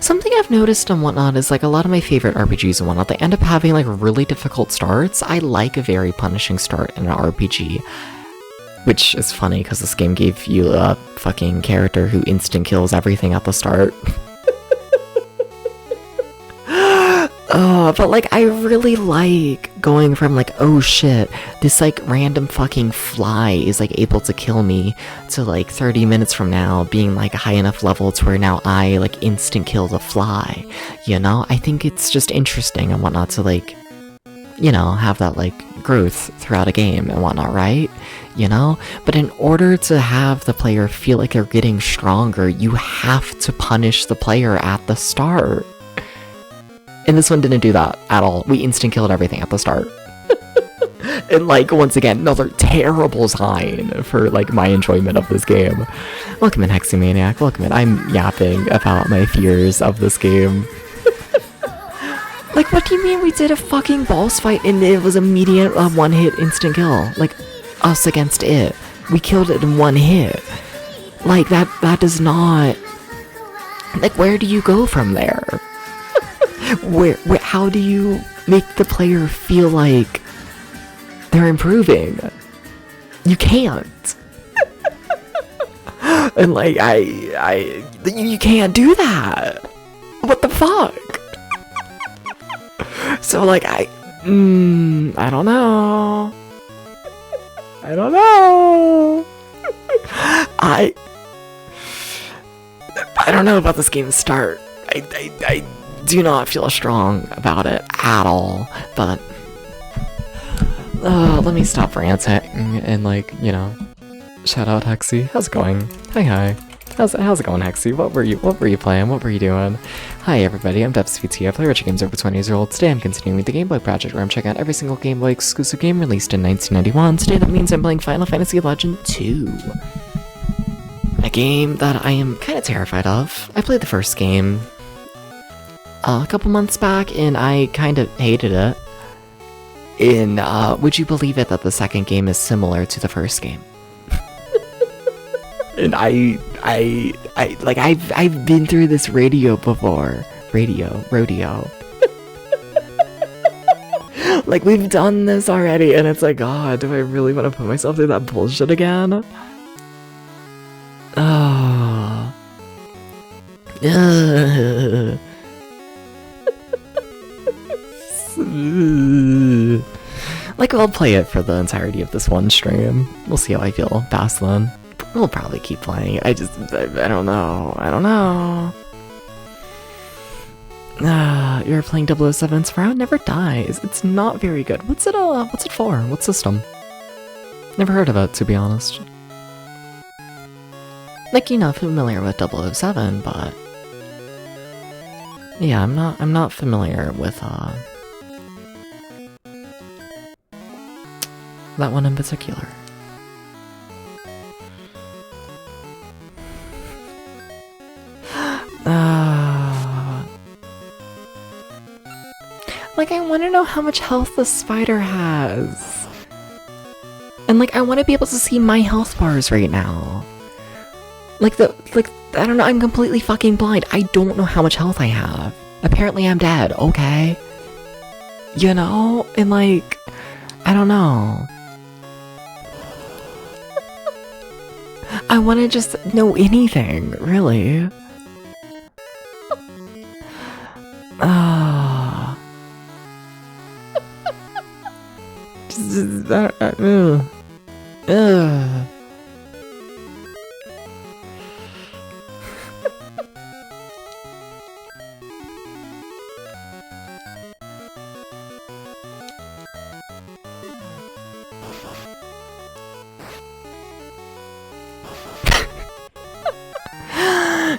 Something I've noticed and whatnot is like a lot of my favorite RPGs and whatnot, they end up having like really difficult starts. I like a very punishing start in an RPG, which is funny because this game gave you a fucking character who instant kills everything at the start. But like I really like going from like, oh shit, this like random fucking fly is like able to kill me, to like 30 minutes from now being like a high enough level to where now I like instant kill the fly, you know? I think it's just interesting and whatnot to like, you know, have that like growth throughout a game and whatnot, right? You know? But in order to have the player feel like they're getting stronger, you have to punish the player at the start. And this one didn't do that at all. We instant killed everything at the start. And like, once again, another terrible sign for like my enjoyment of this game. Welcome in, Hexymaniac. Welcome in. I'm yapping about my fears of this game. Like, what do you mean we did a fucking boss fight and it was immediate one-hit instant kill? Like, us against it. We killed it in one hit. Like, that does not... Like, where do you go from there? Where, how do you make the player feel like they're improving? You can't. And like, you can't do that. What the fuck? So like, I don't know. I don't know. I don't know about this game's start. I do not feel strong about it at all, but let me stop ranting and like, you know, shout out Hexy. How's it going? Hi. How's it going, Hexy? What were you playing? What were you doing? Hi everybody, I'm DevsVT. I play retro games over 20 years old. Today I'm continuing with the Gameboy project where I'm checking out every single Gameboy exclusive game released in 1991. Today that means I'm playing Final Fantasy Legend 2. A game that I am kind of terrified of. I played the first game a couple months back, and I kind of hated it. And would you believe it that the second game is similar to the first game? And I've been through this rodeo before. Rodeo. Like, we've done this already, and it's like, God, do I really want to put myself through that bullshit again? Oh. Like, I'll play it for the entirety of this one stream. We'll see how I feel past then. We'll probably keep playing. I don't know. You're playing 007 Sprout Never Dies. It's not very good. What's it for? What system? Never heard of it, to be honest. Like, you know, familiar with 007, but yeah, I'm not familiar with that one in particular. Like, I want to know how much health the spider has. And like, I want to be able to see my health bars right now. I don't know, I'm completely fucking blind. I don't know how much health I have. Apparently I'm dead, okay? You know? And like, I don't know. I want to just know anything, really.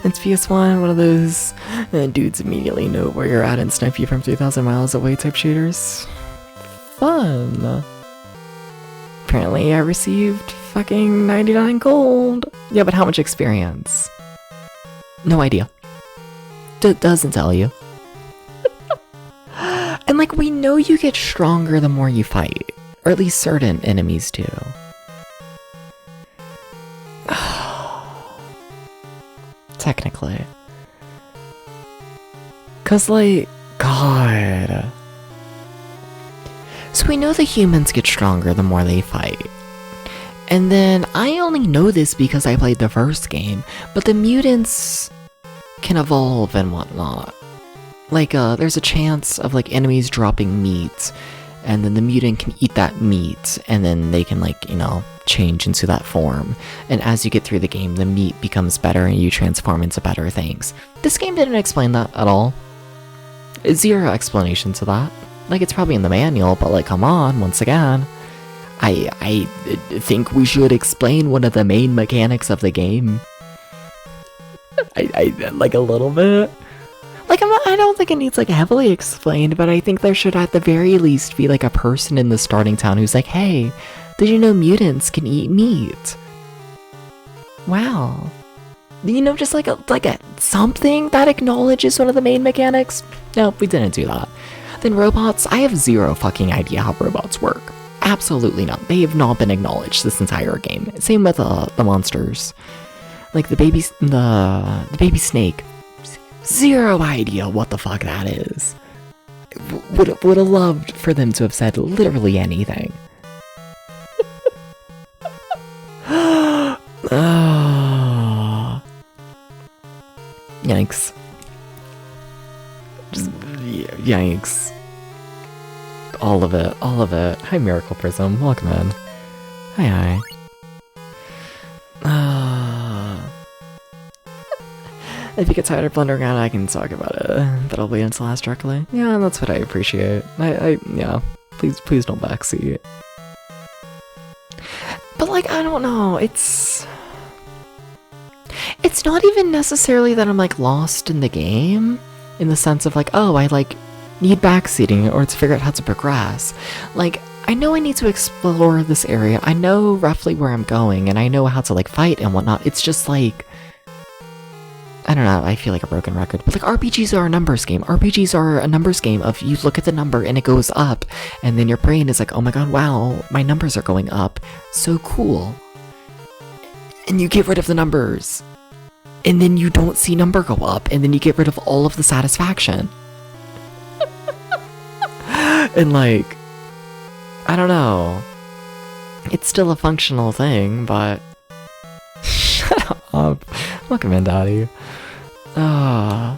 It's PS1, one of those dudes immediately know where you're at and snipe you from 3,000 miles away type shooters. Fun. Apparently I received fucking 99 gold. Yeah, but how much experience? No idea. Doesn't tell you. And like, we know you get stronger the more you fight. Or at least certain enemies do. Technically. Cause like, God. So we know the humans get stronger the more they fight. And then I only know this because I played the first game, but the mutants can evolve and whatnot. Like, there's a chance of like enemies dropping meat, and then the mutant can eat that meat, and then they can like, you know, change into that form. And as you get through the game, the meat becomes better and you transform into better things. This game didn't explain that at all. Zero explanation to that. Like, it's probably in the manual, but like, come on, once again. I think we should explain one of the main mechanics of the game. I like a little bit. Like, I don't think it needs like heavily explained, but I think there should at the very least be like a person in the starting town who's like, hey, did you know mutants can eat meat? Wow. You know, just like a something that acknowledges one of the main mechanics. Nope, we didn't do that. Then robots, I have zero fucking idea how robots work. Absolutely not. They have not been acknowledged this entire game. Same with the monsters. Like the baby snake. Zero idea what the fuck that is. Would have loved for them to have said literally anything. Yikes. Just, yikes. All of it, all of it. Hi, Miracle Prism. Welcome in. Hi. If you get tired of blundering around, I can talk about it. But I'll wait until last directly. Yeah, that's what I appreciate. Yeah. Please don't backseat. But like, I don't know. It's not even necessarily that I'm like lost in the game, in the sense of like, oh, I like need backseating or to figure out how to progress. Like, I know I need to explore this area. I know roughly where I'm going, and I know how to like fight and whatnot. It's just like, I don't know, I feel like a broken record, but like RPGs are a numbers game. RPGs are a numbers game of you look at the number and it goes up, and then your brain is like, oh my god, wow, my numbers are going up. So cool. And you get rid of the numbers. And then you don't see number go up, and then you get rid of all of the satisfaction. And like, I don't know. It's still a functional thing, but shut up. Welcome in, Daddy. I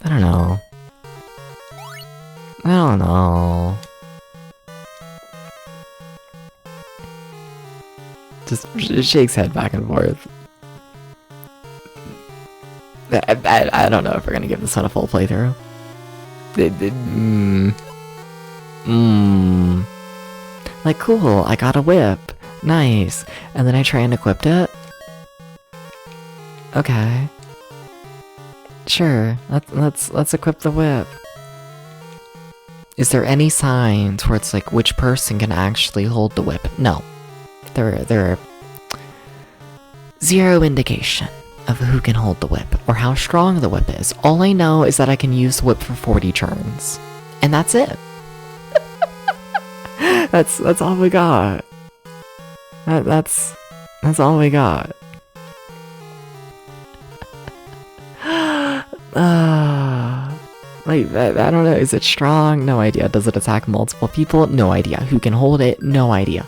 don't know. I don't know. Just shakes head back and forth. I don't know if we're gonna give this one a full playthrough. Like, cool, I got a whip. Nice. And then I try and equip it. Okay. Sure, let's equip the whip. Is there any sign towards like which person can actually hold the whip? No. There are zero indication of who can hold the whip or how strong the whip is. All I know is that I can use the whip for 40 turns. And that's it. That's all we got. That's all we got. Like, I don't know, is it strong? No idea. Does it attack multiple people? No idea. Who can hold it? No idea.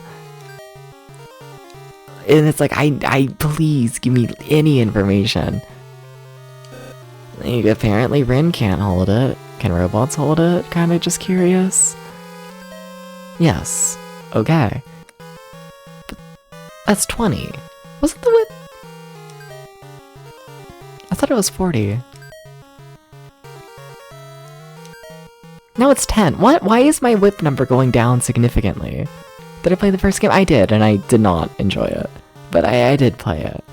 And it's like, I please give me any information. Like, apparently Rin can't hold it. Can robots hold it? Kinda just curious. Yes. Okay. But that's 20. Wasn't the whip? I thought it was 40. No, it's 10. What? Why is my whip number going down significantly? Did I play the first game? I did, and I did not enjoy it. But I did play it.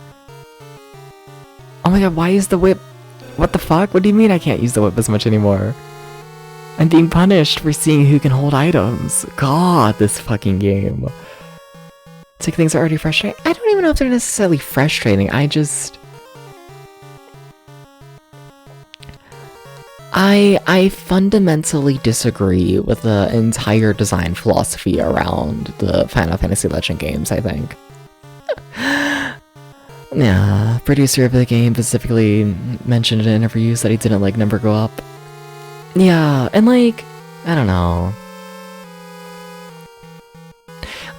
Oh my god, why is the whip... What the fuck? What do you mean I can't use the whip as much anymore? I'm being punished for seeing who can hold items. God, this fucking game. It's like things are already frustrating. I don't even know if they're necessarily frustrating. I just... I fundamentally disagree with the entire design philosophy around the Final Fantasy Legend games, I think. Yeah, producer of the game specifically mentioned in interviews that he didn't like number go up. Yeah, and like, I don't know.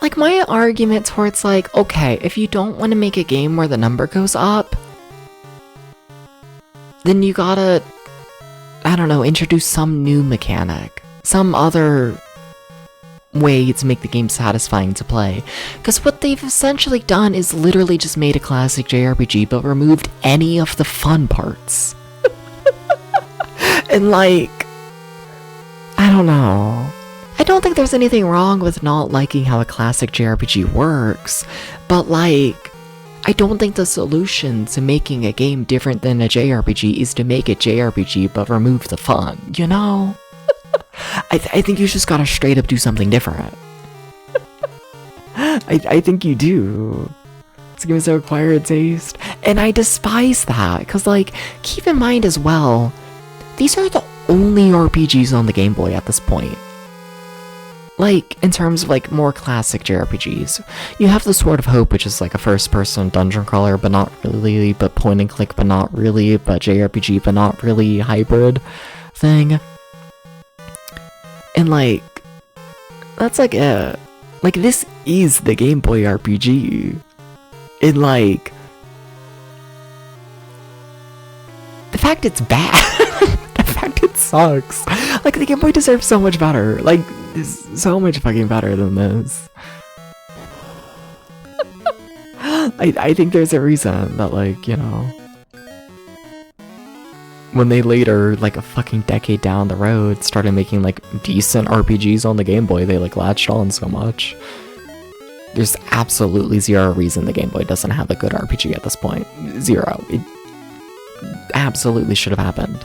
Like, my argument towards, like, okay, if you don't want to make a game where the number goes up, then you gotta, I don't know, introduce some new mechanic. Some other way to make the game satisfying to play. Because what they've essentially done is literally just made a classic JRPG, but removed any of the fun parts. And like, I don't know. I don't think there's anything wrong with not liking how a classic JRPG works, but like, I don't think the solution to making a game different than a JRPG is to make it JRPG but remove the fun, you know? I think you just gotta straight up do something different. I think you do. It's giving so acquired taste. And I despise that, because like, keep in mind as well, these are the only RPGs on the Game Boy at this point. Like, in terms of, like, more classic JRPGs. You have the Sword of Hope, which is, like, a first-person dungeon crawler, but not really, but point-and-click, but not really, but JRPG, but not really hybrid thing. And, like, that's, like, it. Like, this is the Game Boy RPG. And, like, the fact it's bad, the fact it sucks. Like, the Game Boy deserves so much better. Like, it's so much fucking better than this. I think there's a reason that, like, you know, when they later, like a fucking decade down the road, started making, like, decent RPGs on the Game Boy, they, like, latched on so much. There's absolutely zero reason the Game Boy doesn't have a good RPG at this point. Zero. It absolutely should have happened.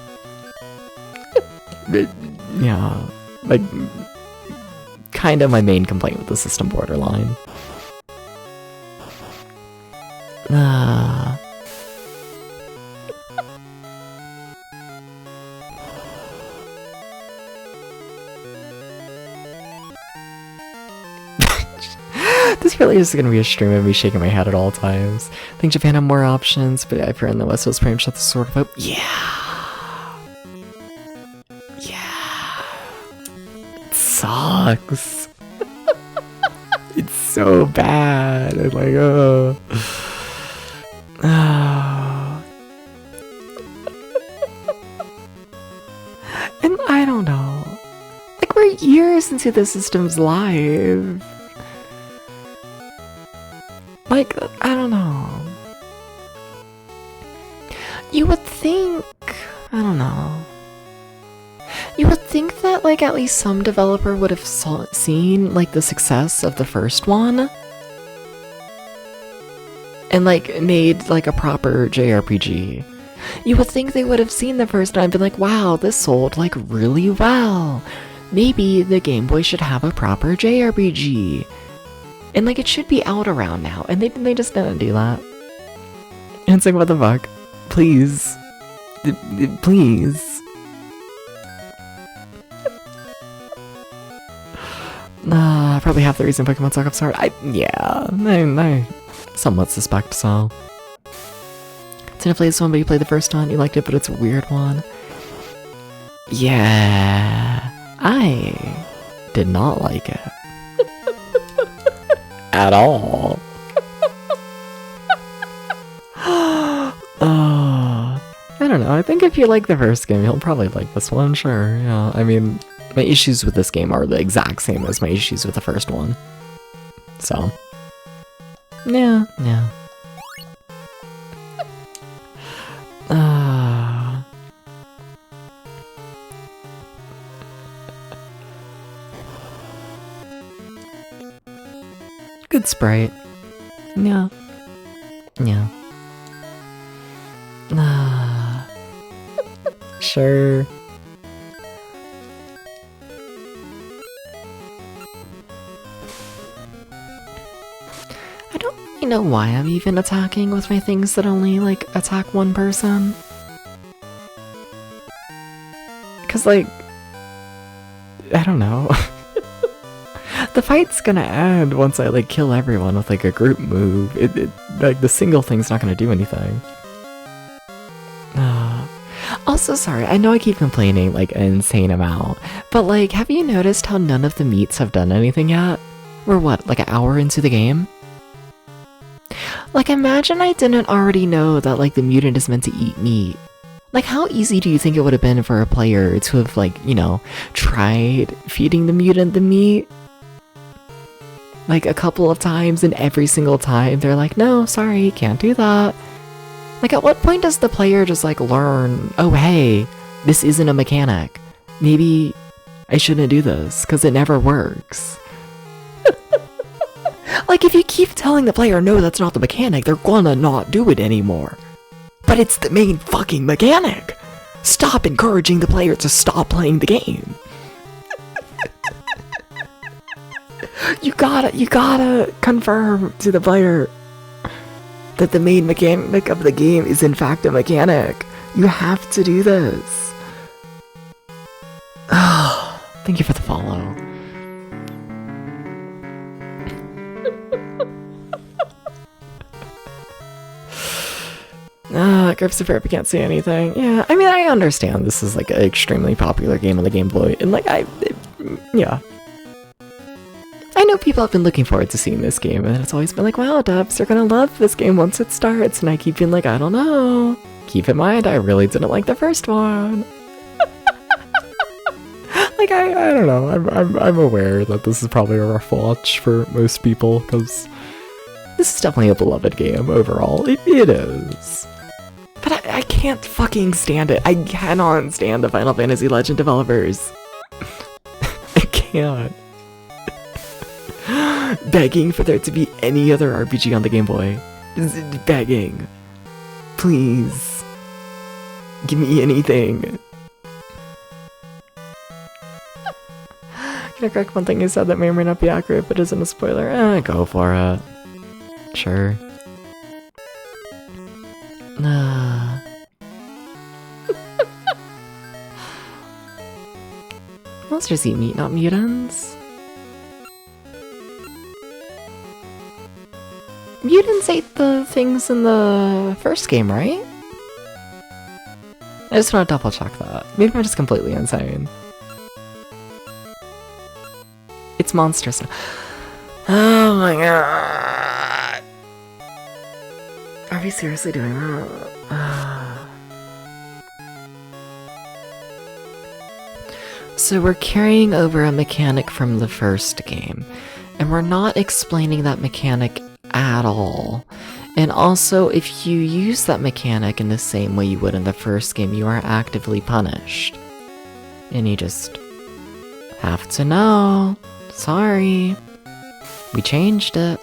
Yeah, like, kind of my main complaint with the system, borderline. This really is gonna be a stream of me shaking my head at all times. I think Japan had more options, but I've heard in the West was pretty much the sort of hope. Yeah. Sucks. It's so bad. I'm like, oh. And I don't know. Like, we're years into the system's life. Like, I don't know. You would think, I don't know. You would think that, like, at least some developer would have seen, like, the success of the first one and, like, made, like, a proper JRPG. You would think they would have seen the first one and been like, wow, this sold, like, really well. Maybe the Game Boy should have a proper JRPG. And, like, it should be out around now. And they just didn't do that. And it's like, what the fuck? Please. Please. Probably half the reason Pokemon suck up so hard. I somewhat suspect so. Didn't play this one, but you played the first one. You liked it, but it's a weird one. Yeah, I did not like it at all. I don't know. I think if you like the first game, you'll probably like this one. Sure. Yeah. I mean, my issues with this game are the exact same as my issues with the first one. So, yeah. Good sprite. Yeah. Sure. I don't really know why I'm even attacking with my things that only, like, attack one person. Cause, like, I don't know. The fight's gonna end once I, like, kill everyone with, like, a group move. Like, the single thing's not gonna do anything. Also, sorry, I know I keep complaining like an insane amount, but like, have you noticed how none of the meats have done anything yet? We're what, like an hour into the game? Like, imagine I didn't already know that like the mutant is meant to eat meat. Like, how easy do you think it would have been for a player to have, like, you know, tried feeding the mutant the meat? Like, a couple of times, and every single time they're like, no, sorry, can't do that. Like, at what point does the player just, like, learn, oh, hey, this isn't a mechanic. Maybe I shouldn't do this, because it never works. Like, if you keep telling the player, no, that's not the mechanic, they're gonna not do it anymore. But it's the main fucking mechanic! Stop encouraging the player to stop playing the game! You gotta confirm to the player that the main mechanic of the game is in fact a mechanic. You have to do this. Thank you for the follow. Grips of Therapy can't say anything. Yeah, I mean, I understand this is like an extremely popular game on the Game Boy, and like, yeah. I know people have been looking forward to seeing this game, and it's always been like, wow, Dubs, you're gonna love this game once it starts, and I keep being like, I don't know. Keep in mind, I really didn't like the first one. Like, I don't know, I'm aware that this is probably a rough watch for most people, because this is definitely a beloved game overall. It is. But I can't fucking stand it. I cannot stand the Final Fantasy Legend developers. I can't. Begging for there to be any other RPG on the Game Boy. Just begging. Please. Give me anything. Can I correct one thing you said that may or may not be accurate, but isn't a spoiler? Go for it. Sure. Monsters eat meat, not mutants. Mutants ate the things in the first game, right? I just want to double check that. Maybe I'm just completely insane. It's monsters now. Oh my god. Are we seriously doing that? So we're carrying over a mechanic from the first game, and we're not explaining that mechanic at all. And also, if you use that mechanic in the same way you would in the first game, you are actively punished. And you just have to know. Sorry. We changed it.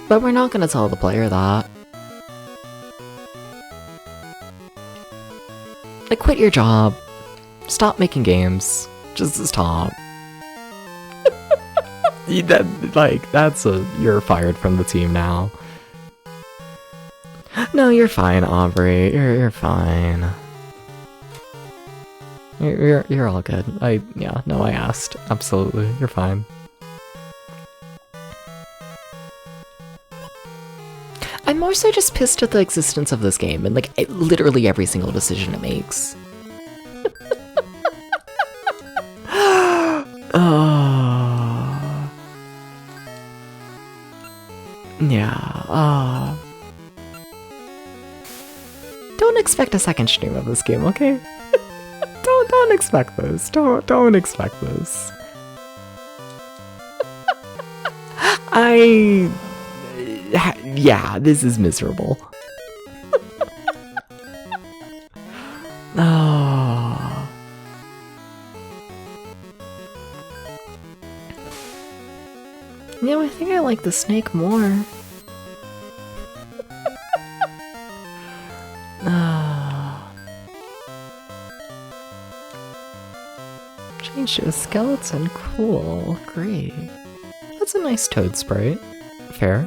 But we're not gonna tell the player that. Like, quit your job. Stop making games. Just stop. You're fired from the team now. No, you're fine, Aubrey. You're fine. You're all good. I asked. Absolutely. You're fine. I'm more so just pissed at the existence of this game and like literally every single decision it makes. Yeah, don't expect a second stream of this game, okay? don't expect this. Don't expect this. Yeah, this is miserable. Oh. Yeah, I think I like the snake more. Change to a skeleton, cool, great. That's a nice toad sprite. Fair.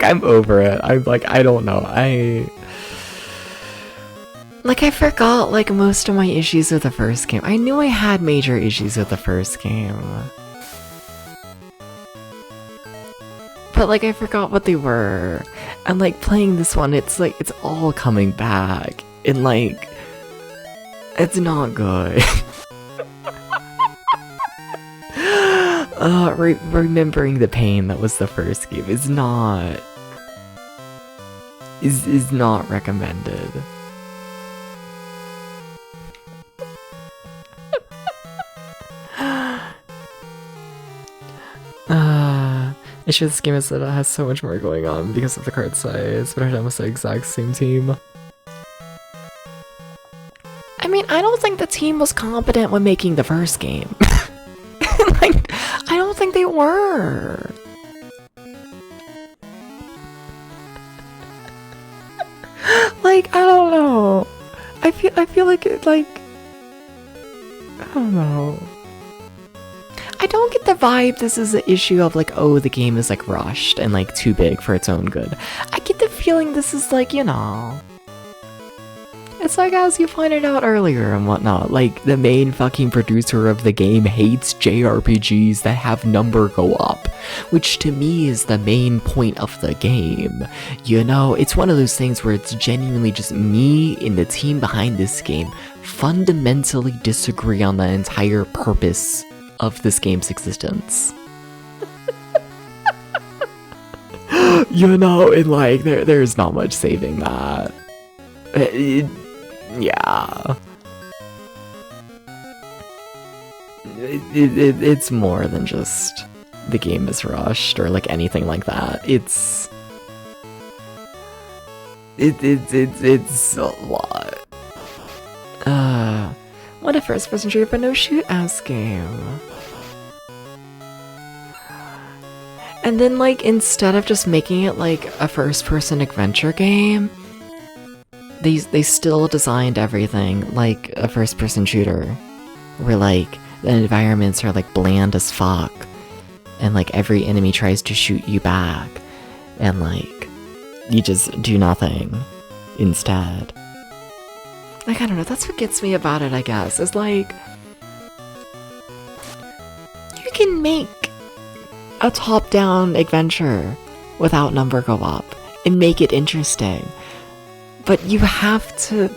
I'm over it. I don't know. I forgot, like, most of my issues with the first game. I knew I had major issues with the first game. But but like I forgot what they were. And like playing this one, it's like it's all coming back. And like it's not good. Remembering the pain that was the first game is not recommended. Issue with this game is that it has so much more going on because of the card size, but it's almost the exact same team. I mean, I don't think the team was competent when making the first game. Like, I don't think they were. Like, I don't know. I feel like it, like, I don't know. I don't get the vibe this is an issue of like, oh, the game is like rushed and like too big for its own good. I get the feeling this is like, you know, it's like as you pointed out earlier and whatnot, like the main fucking producer of the game hates JRPGs that have number go up, which to me is the main point of the game. You know, it's one of those things where it's genuinely just me and the team behind this game fundamentally disagree on the entire purpose of this game's existence. You know, and like there's not much saving that. Yeah. It's more than just the game is rushed or like anything like that. It's a lot. What a first-person shooter but no shoot-ass game. And then, like, instead of just making it like a first-person adventure game, they still designed everything like a first-person shooter, where like the environments are like bland as fuck, and like every enemy tries to shoot you back, and like you just do nothing instead. Like, I don't know, that's what gets me about it, I guess, is like, you can make a top-down adventure without number go up and make it interesting, but you have to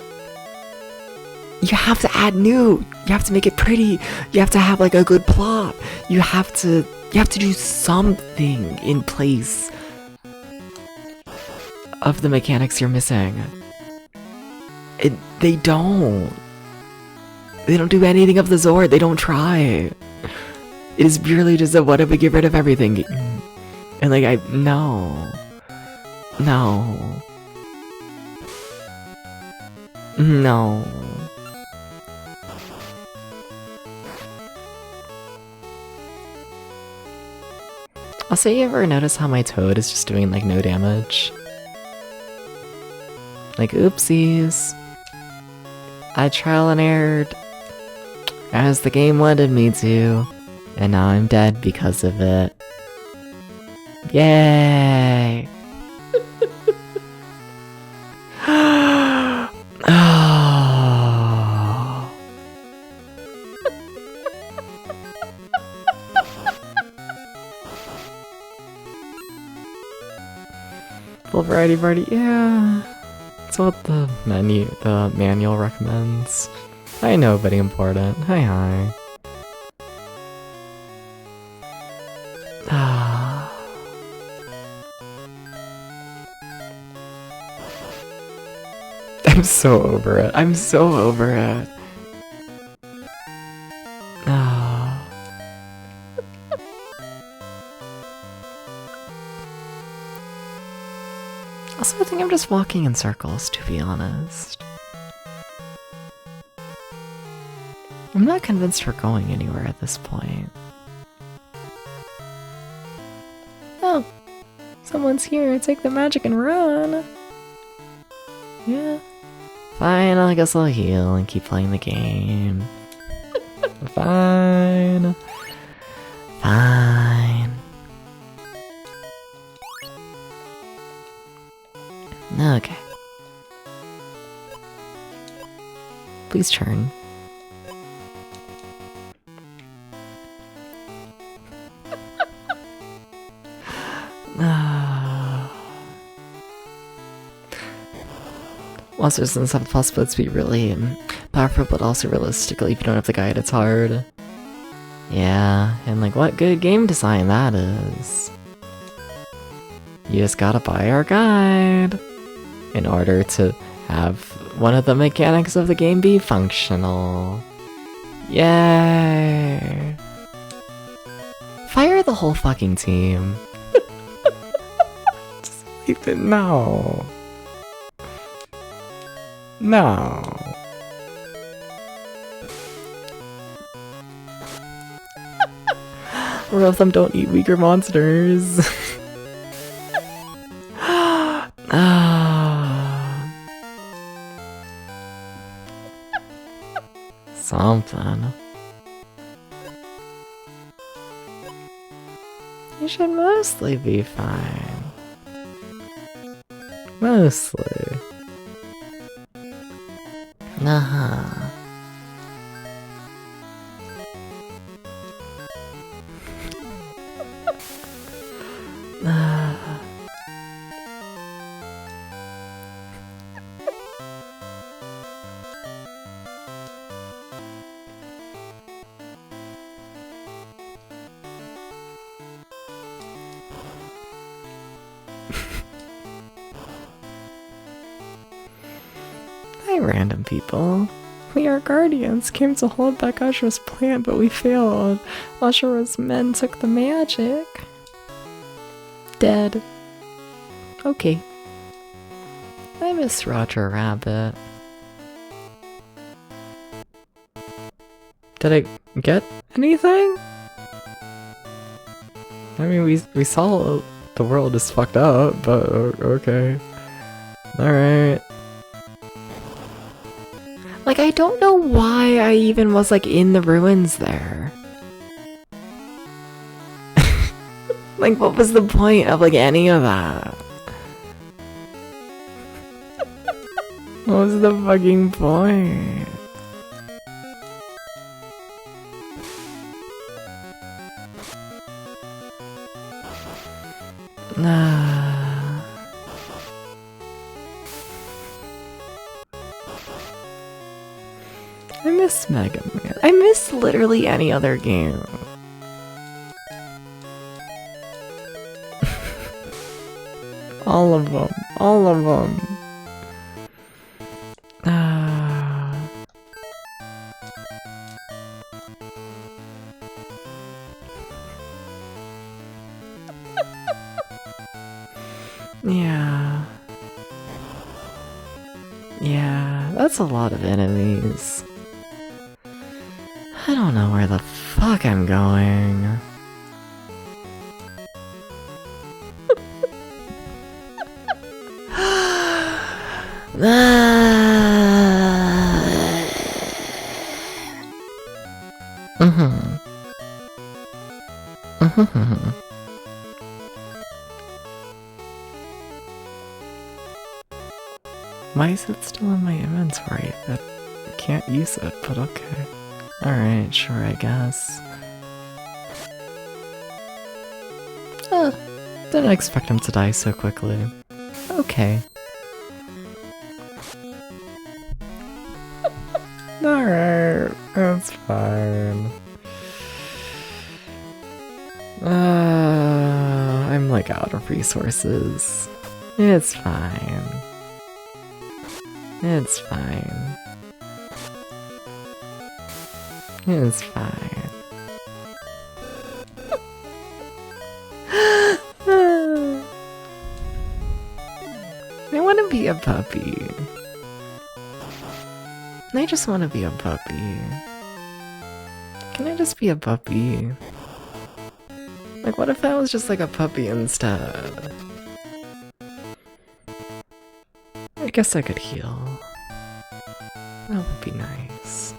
add new, you have to make it pretty, you have to have like a good plot, you have to do something in place of the mechanics you're missing. They don't do anything of the sort. They don't try. It is purely just a what if we get rid of everything, and like no. Also, you ever notice how my toad is just doing like no damage? Like, oopsies. I trial and errored as the game wanted me to, and now I'm dead because of it. Yay! Oh. Full variety party, yeah. That's what the manual recommends. Hi, nobody important. Hi. I'm so over it. I'm so over it. Also, I think I'm just walking in circles, to be honest. I'm not convinced we're going anywhere at this point. Oh, someone's here. Take the magic and run. Yeah. Fine, I guess I'll heal and keep playing the game. Fine. Okay. Please turn. Monster Resistance have the possibility to be really powerful, but also realistically, if you don't have the guide, it's hard. Yeah, and like what good game design that is. You just gotta buy our guide in order to have one of the mechanics of the game be functional. Yay! Fire the whole fucking team. Just leave it. No. No. Or of them don't eat weaker monsters. Something. You should mostly be fine. Mostly. Uh-huh. Hi, random people. We are guardians, came to hold back Ashura's plant, but we failed. Ashura's men took the magic. Dead. Okay. I miss Roger Rabbit. Did I get anything? I mean, we saw the world is fucked up, but okay. Alright. Like, I don't know why I even was, like, in the ruins there. Like, what was the point of, like, any of that? What was the fucking point? I miss Mega Man. I miss literally any other game. All of them. All of them. Yeah. Yeah, that's a lot of enemies. I don't know where the fuck I'm going. Why is it still in my inventory? I can't use it, but okay. Alright, sure, I guess. Didn't expect him to die so quickly. Okay. Alright, that's fine. I'm like out of resources. It's fine. It's fine. It's fine. I want to be a puppy. I just want to be a puppy. Can I just be a puppy? Like, what if I was just like a puppy instead? I guess I could heal. That would be nice.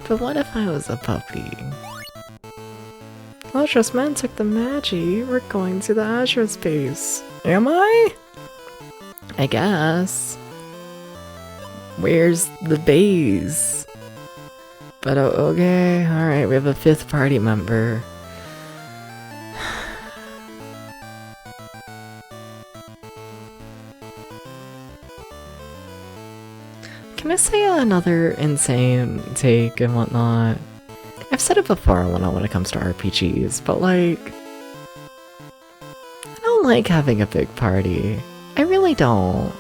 But what if I was a puppy? Ashura's men took the magi. We're going to the Ashura's base. Am I? I guess. Where's the base? But okay, alright, we have a 5th party member. Can I say another insane take and whatnot? I've said it before when it comes to RPGs, but like, I don't like having a big party. I really don't.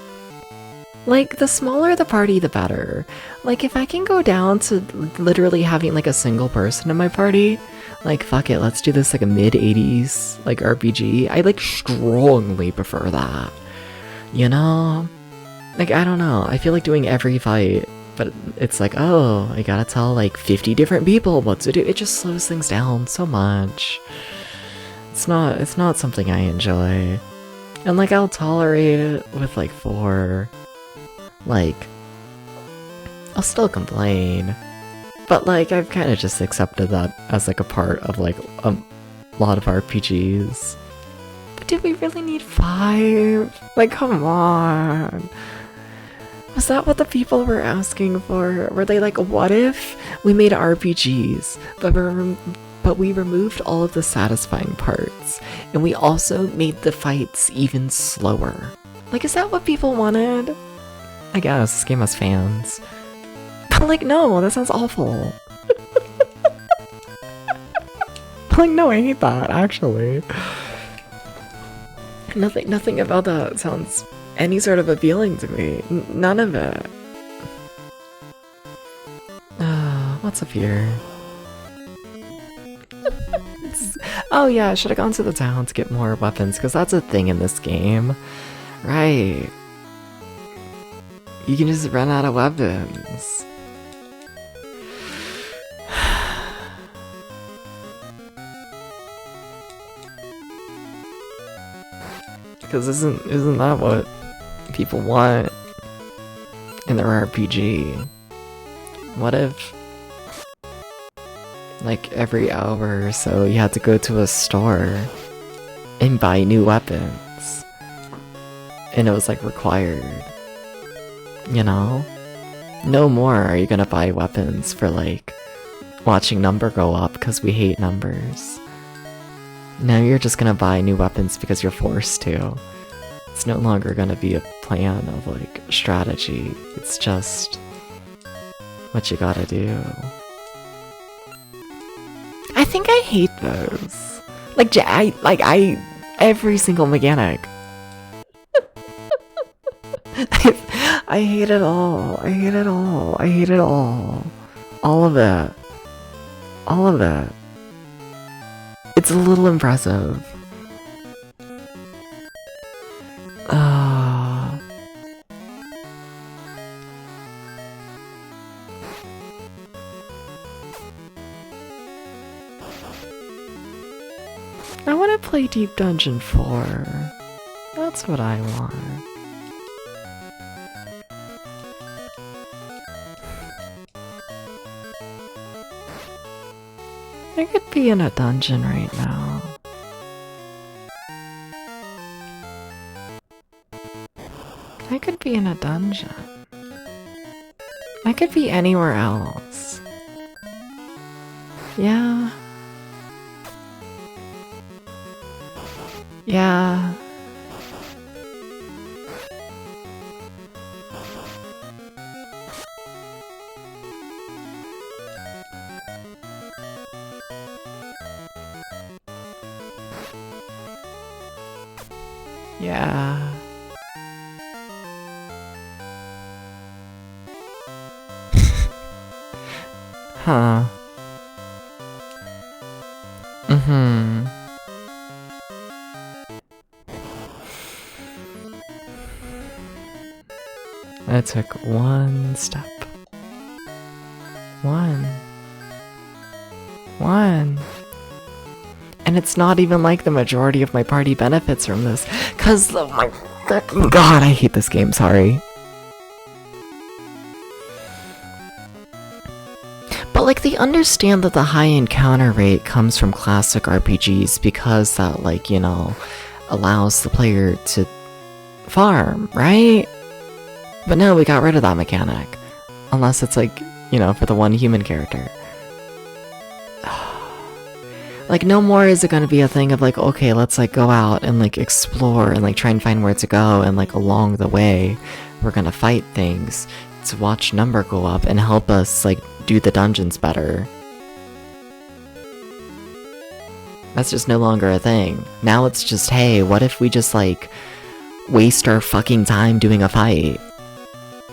Like, the smaller the party, the better. Like, if I can go down to literally having like a single person in my party, like, fuck it, let's do this like a mid-80s like RPG. I like strongly prefer that. You know? Like, I don't know. I feel like doing every fight, but it's like, oh, I gotta tell like 50 different people what to do. It just slows things down so much. It's not something I enjoy. And like, I'll tolerate it with like 4. Like, I'll still complain. But like, I've kind of just accepted that as like a part of like a lot of RPGs. But did we really need 5? Like, come on. Was that what the people were asking for? Were they like, what if we made RPGs, but we removed all of the satisfying parts, and we also made the fights even slower? Like, is that what people wanted? I guess, this game has fans. But like, no, that sounds awful. Like, no, I hate that, actually. Nothing about that sounds any sort of appealing to me. None of it. What's up here? Oh yeah, I should have gone to the town to get more weapons, because that's a thing in this game. Right. You can just run out of weapons. Because isn't that what people want in their RPG? What if, like, every hour or so you had to go to a store and buy new weapons? And it was, like, required. You know? No more are you gonna buy weapons for, like, watching number go up because we hate numbers. Now you're just gonna buy new weapons because you're forced to. It's no longer gonna be a plan of, like, strategy. It's just what you gotta do. I think I hate those. Like, every single mechanic. I hate it all. I hate it all. I hate it all. All of it. All of it. It's a little impressive. I want to play Deep Dungeon 4. That's what I want. I could be in a dungeon right now. I could be in a dungeon. I could be anywhere else. Yeah. Yeah. Yeah. Huh. Mm-hmm. I took one step. One. And it's not even like the majority of my party benefits from this. Cause, oh my god, I hate this game, sorry. But like, they understand that the high encounter rate comes from classic RPGs because that, like, you know, allows the player to farm, right? But no, we got rid of that mechanic. Unless it's like, you know, for the one human character. Like, no more is it gonna be a thing of like, okay, let's like go out and like explore and like try and find where to go, and like along the way we're gonna fight things. to watch number go up and help us, like, do the dungeons better. That's just no longer a thing. Now it's just, hey, what if we just, like, waste our fucking time doing a fight?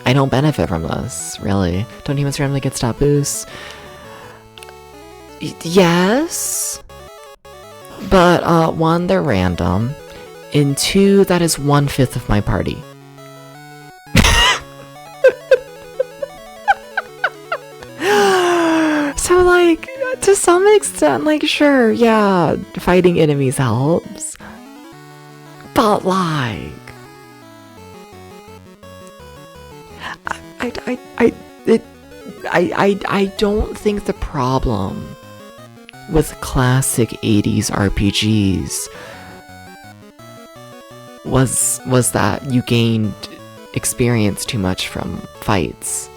I don't benefit from this, really. Don't humans randomly get stat boosts? Yes? But, one, they're random. And two, that is 1/5 of my party. So, like, to some extent, like, sure, yeah, fighting enemies helps. But, like... I don't think the problem with classic 80s RPGs was that you gained experience too much from fights.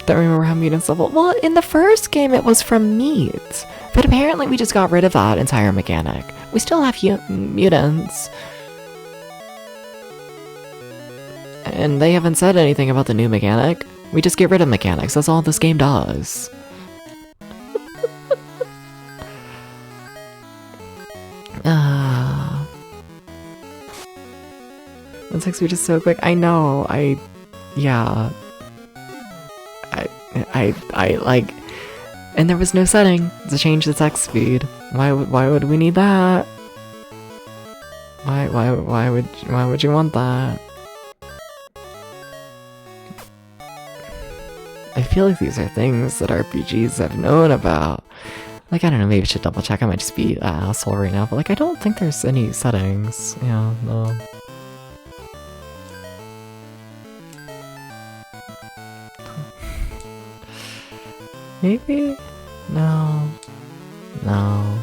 Don't remember how mutants level. Well, in the first game it was from meat, but apparently we just got rid of that entire mechanic. We still have mutants. And they haven't said anything about the new mechanic. We just get rid of mechanics, that's all this game does. That takes me just so quick. I know, yeah. I like... And there was no setting to change the text speed. Why would we need that? Why would you want that? I feel like these are things that RPGs have known about. Like, I don't know, maybe I should double check. I might just be an asshole right now, but like, I don't think there's any settings. Yeah, no. Maybe? No. No.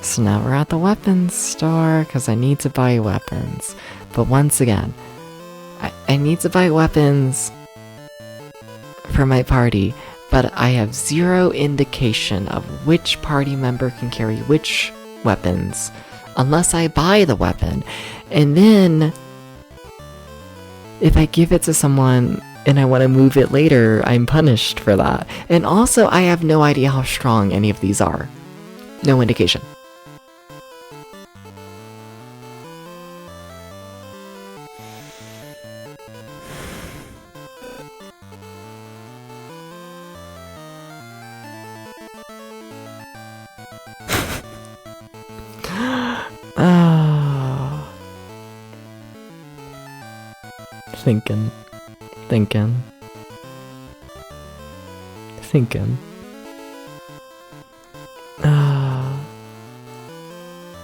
So now we're at the weapons store, because I need to buy weapons. But once again, I need to buy weapons for my party, but I have zero indication of which party member can carry which weapons, unless I buy the weapon. And then, if I give it to someone and I want to move it later, I'm punished for that. And also, I have no idea how strong any of these are. No indication. Thinking.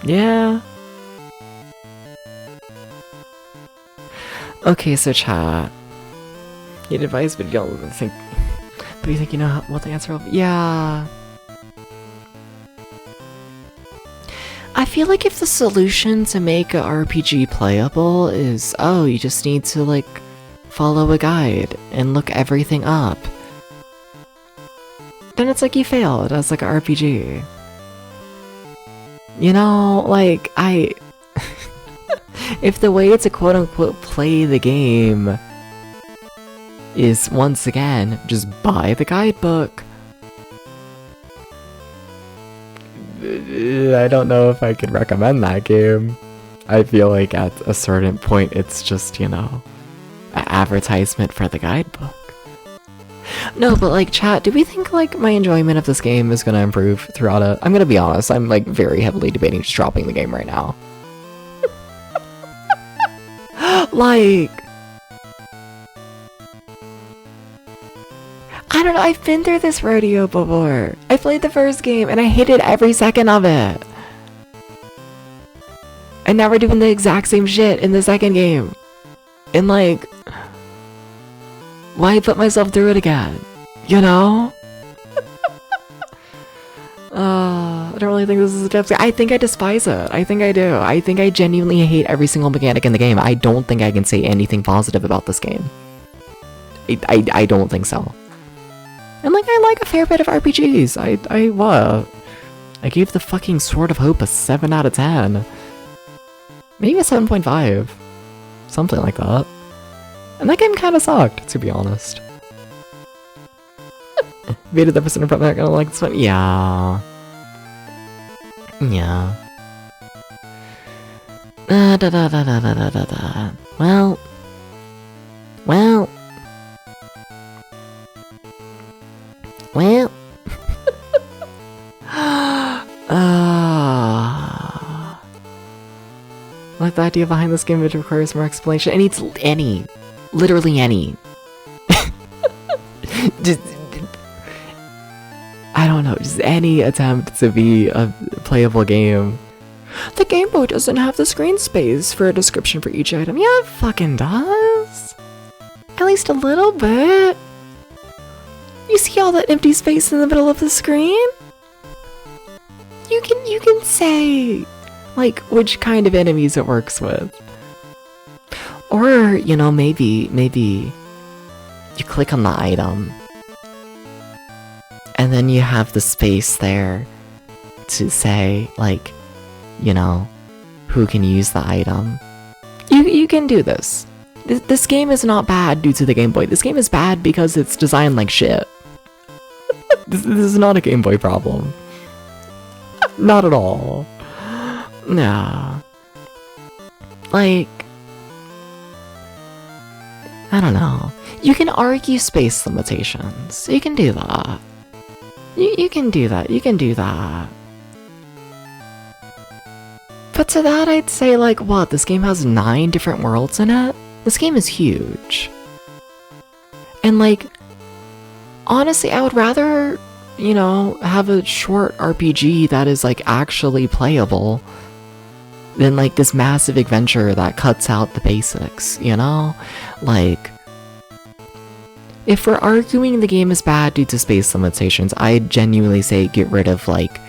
Yeah. Okay, so chat. Need advice, but you don't think. But you think you know what the answer will be? Yeah. I feel like if the solution to make a RPG playable is, oh, you just need to, like, follow a guide and look everything up, then it's like you failed as, like, an RPG. You know, like, if the way to quote-unquote play the game is, once again, just buy the guidebook, I don't know if I could recommend that game. I feel like at a certain point it's just, you know, an advertisement for the guidebook. No, but like, chat, do we think like my enjoyment of this game is gonna improve throughout it? I'm gonna be honest, I'm like very heavily debating just dropping the game right now. Like, I don't know, I've been through this rodeo before. I played the first game and I hated every second of it. And now we're doing the exact same shit in the second game. And like, why put myself through it again? You know? don't really think this is a depth game. I think I despise it. I think I do. I think I genuinely hate every single mechanic in the game. I don't think I can say anything positive about this game. I don't think so. And like, I like a fair bit of RPGs. I gave the fucking Sword of Hope a 7 out of 10. Maybe a 7.5. Something like that. And that game kind of sucked, to be honest. Beta the percent, I'm probably not gonna like this one. Yeah. Yeah. Da da da da da da da da. Well. Well. Well. Like the idea behind this game, which requires more explanation. It needs any. Literally any. Just, I don't know, just any attempt to be a playable game. The Game Boy doesn't have the screen space for a description for each item. Yeah, it fucking does. At least a little bit. You see all that empty space in the middle of the screen? You can say, like, which kind of enemies it works with. Or, you know, maybe you click on the item, and then you have the space there to say, like, you know, who can use the item. You can do this. This game is not bad due to the Game Boy. This game is bad because it's designed like shit. This is not a Game Boy problem. Not at all. Nah. Like, I don't know. You can argue space limitations. You can do that. You can do that. You can do that. But to that, I'd say, like, what? This game has 9 different worlds in it? This game is huge. And, like, honestly, I would rather, you know, have a short RPG that is, like, actually playable than, like, this massive adventure that cuts out the basics, you know? Like, if we're arguing the game is bad due to space limitations, I'd genuinely say get rid of, like,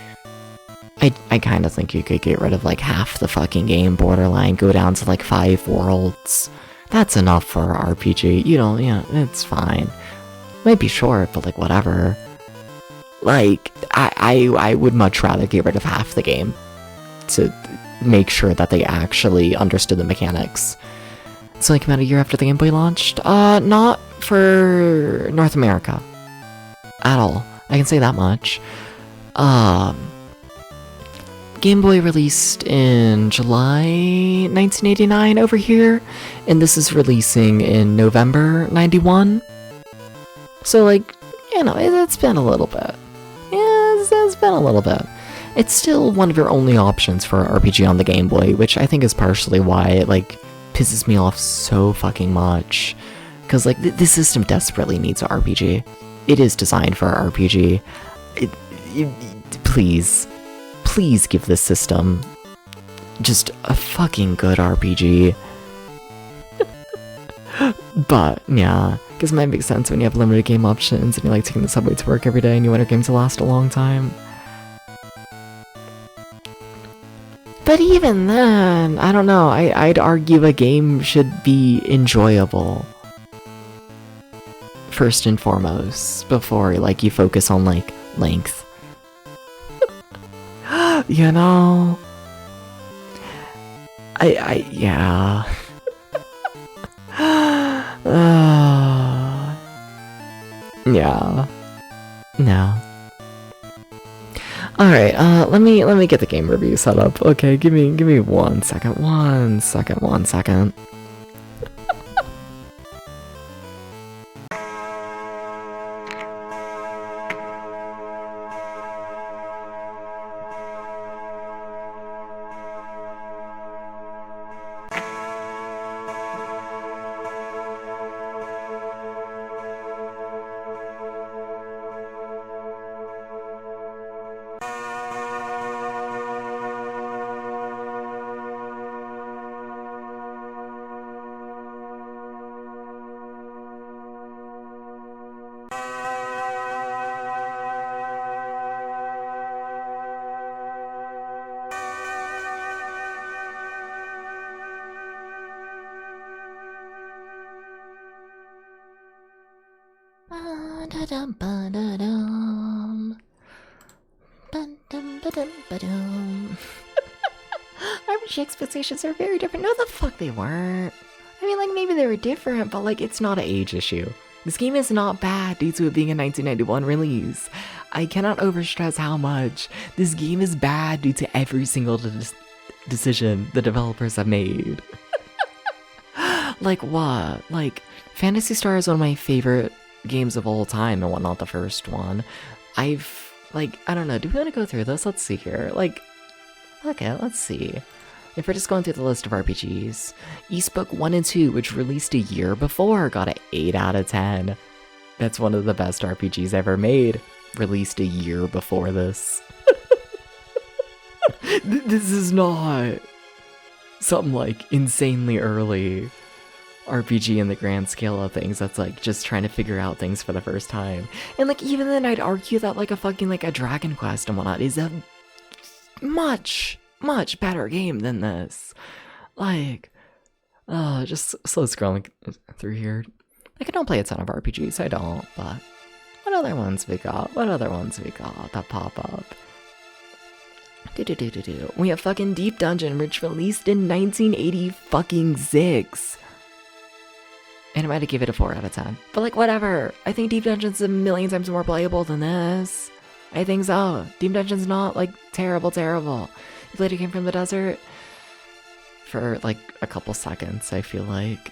I kind of think you could get rid of, like, half the fucking game, borderline, go down to, like, 5 worlds. That's enough for an RPG. You don't, yeah, it's fine. Might be short, but, like, whatever. Like, I would much rather get rid of half the game to make sure that they actually understood the mechanics. It's only came out a year after the Game Boy launched. Not for North America. At all. I can say that much. Game Boy released in July 1989 over here, and this is releasing in November 91. So, like, you know, it's been a little bit. Yeah, it's been a little bit. It's still one of your only options for RPG on the Game Boy, which I think is partially why it, like, pisses me off so fucking much. Because, like, this system desperately needs an RPG. It is designed for an RPG. Please give this system just a fucking good RPG. But, yeah, because it might make sense when you have limited game options and you like taking the subway to work every day and you want your game to last a long time. But even then, I don't know, I'd argue a game should be enjoyable. First and foremost, before, like, you focus on, like, length. You know? Yeah. Yeah. No. Alright, let me get the game review set up. Okay, give me 1 second. 1 second, 1 second. RPG expectations are very different. No, the fuck they weren't. I mean, like, maybe they were different, but, like, it's not an age issue. This game is not bad due to it being a 1991 release. I cannot overstress how much this game is bad due to every single decision the developers have made. Like, what? Like, Phantasy Star is one of my favorite games of all time and whatnot, the first one. I don't know, do we want to go through this? Let's see here. Like, okay, let's see. If we're just going through the list of RPGs, Eastbook 1 and 2, which released a year before, got an 8 out of 10. That's one of the best RPGs ever made, released a year before this. This is not something like insanely early RPG in the grand scale of things that's like just trying to figure out things for the first time. And like even then I'd argue that like a fucking like a Dragon Quest and whatnot is a much better game than this. Like, just slow scrolling through here. Like I don't play a ton of RPGs, I don't, but what other ones we got? What other ones we got that pop up? We have fucking Deep Dungeon, which released in 1986. And I might have give it a 4 out of 10. But like, whatever. I think Deep Dungeon's a million times more playable than this. I think so. Deep Dungeon's not like terrible. You played a game from the desert for like a couple seconds, I feel like.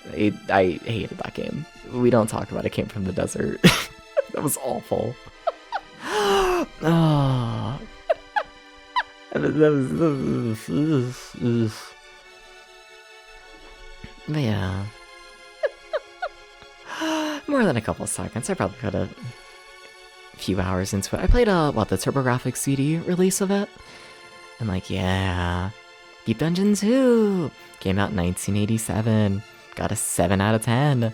I hated that game. We don't talk about it came from the desert. That was awful. Oh. But yeah. More than a couple seconds. I probably put a few hours into it. I played the TurboGrafx CD release of it. And like, yeah. Deep Dungeon 2 came out in 1987. Got a 7 out of 10.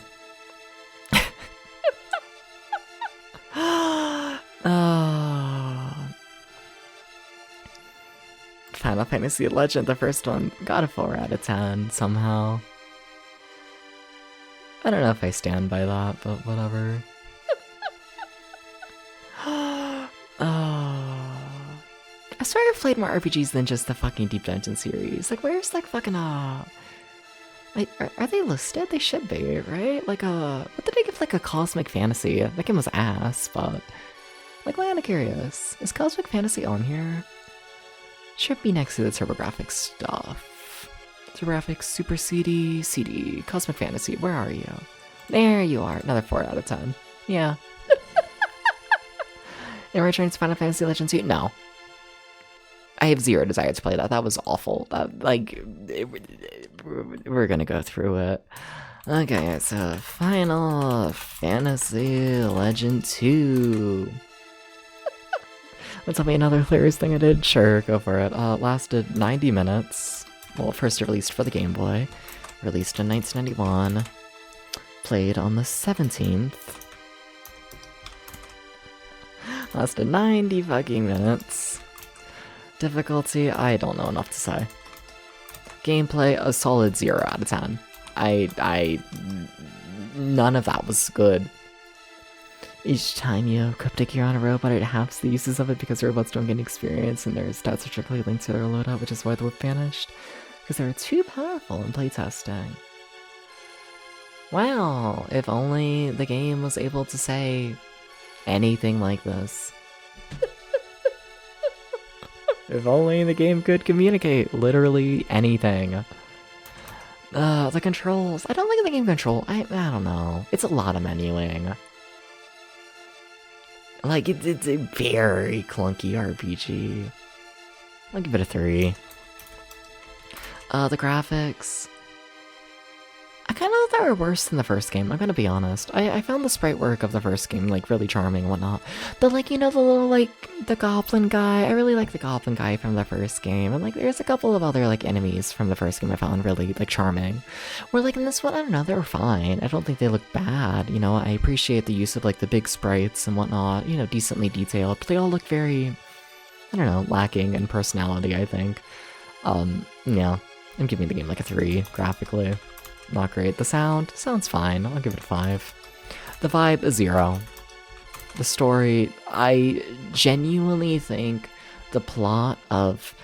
Final Fantasy Legend, the first one, got a 4 out of 10 somehow. I don't know if I stand by that, but whatever. I swear I've played more RPGs than just the fucking Deep Dungeon series. Like, where's like fucking like, are they listed? They should be, right? Like what did I give like a Cosmic Fantasy? That game was ass, but like, I'm kinda curious. Is Cosmic Fantasy on here? Should be next to the TurboGrafx stuff. TurboGrafx Super CD, Cosmic Fantasy, where are you? There you are, another 4 out of 10. Yeah. And returns to Final Fantasy Legend 2? No. I have zero desire to play that. That was awful. That, like, we're gonna go through it. Okay, so Final Fantasy Legend 2. Tell me another hilarious thing I did? Sure, go for it. Lasted 90 minutes. Well, first released for the Game Boy. Released in 1991. Played on the 17th. Lasted 90 fucking minutes. Difficulty, I don't know enough to say. Gameplay, a solid 0 out of 10. None of that was good. Each time you equip gear on a robot, it halves the uses of it because robots don't gain experience and their stats are strictly linked to their loadout, which is why the whip vanished. Because they were too powerful in playtesting. Wow, if only the game was able to say anything like this. If only the game could communicate literally anything. The controls. I don't like the game control. I don't know. It's a lot of menuing. Like, it's a very clunky RPG. I'll give it a 3. The graphics. I kind of thought they were worse than the first game, I'm gonna be honest. I found the sprite work of the first game, like, really charming and whatnot. But, like, you know, the little, like, the goblin guy, I really like the goblin guy from the first game. And, like, there's a couple of other, like, enemies from the first game I found really, like, charming. Where, like, in this one, I don't know, they were fine. I don't think they look bad, you know? I appreciate the use of, like, the big sprites and whatnot, you know, decently detailed. But they all look very, I don't know, lacking in personality, I think. Yeah, I'm giving the game, like, a 3, graphically. Not great. The sound's fine. I'll give it a 5. The vibe, a 0. The story, I genuinely think the plot of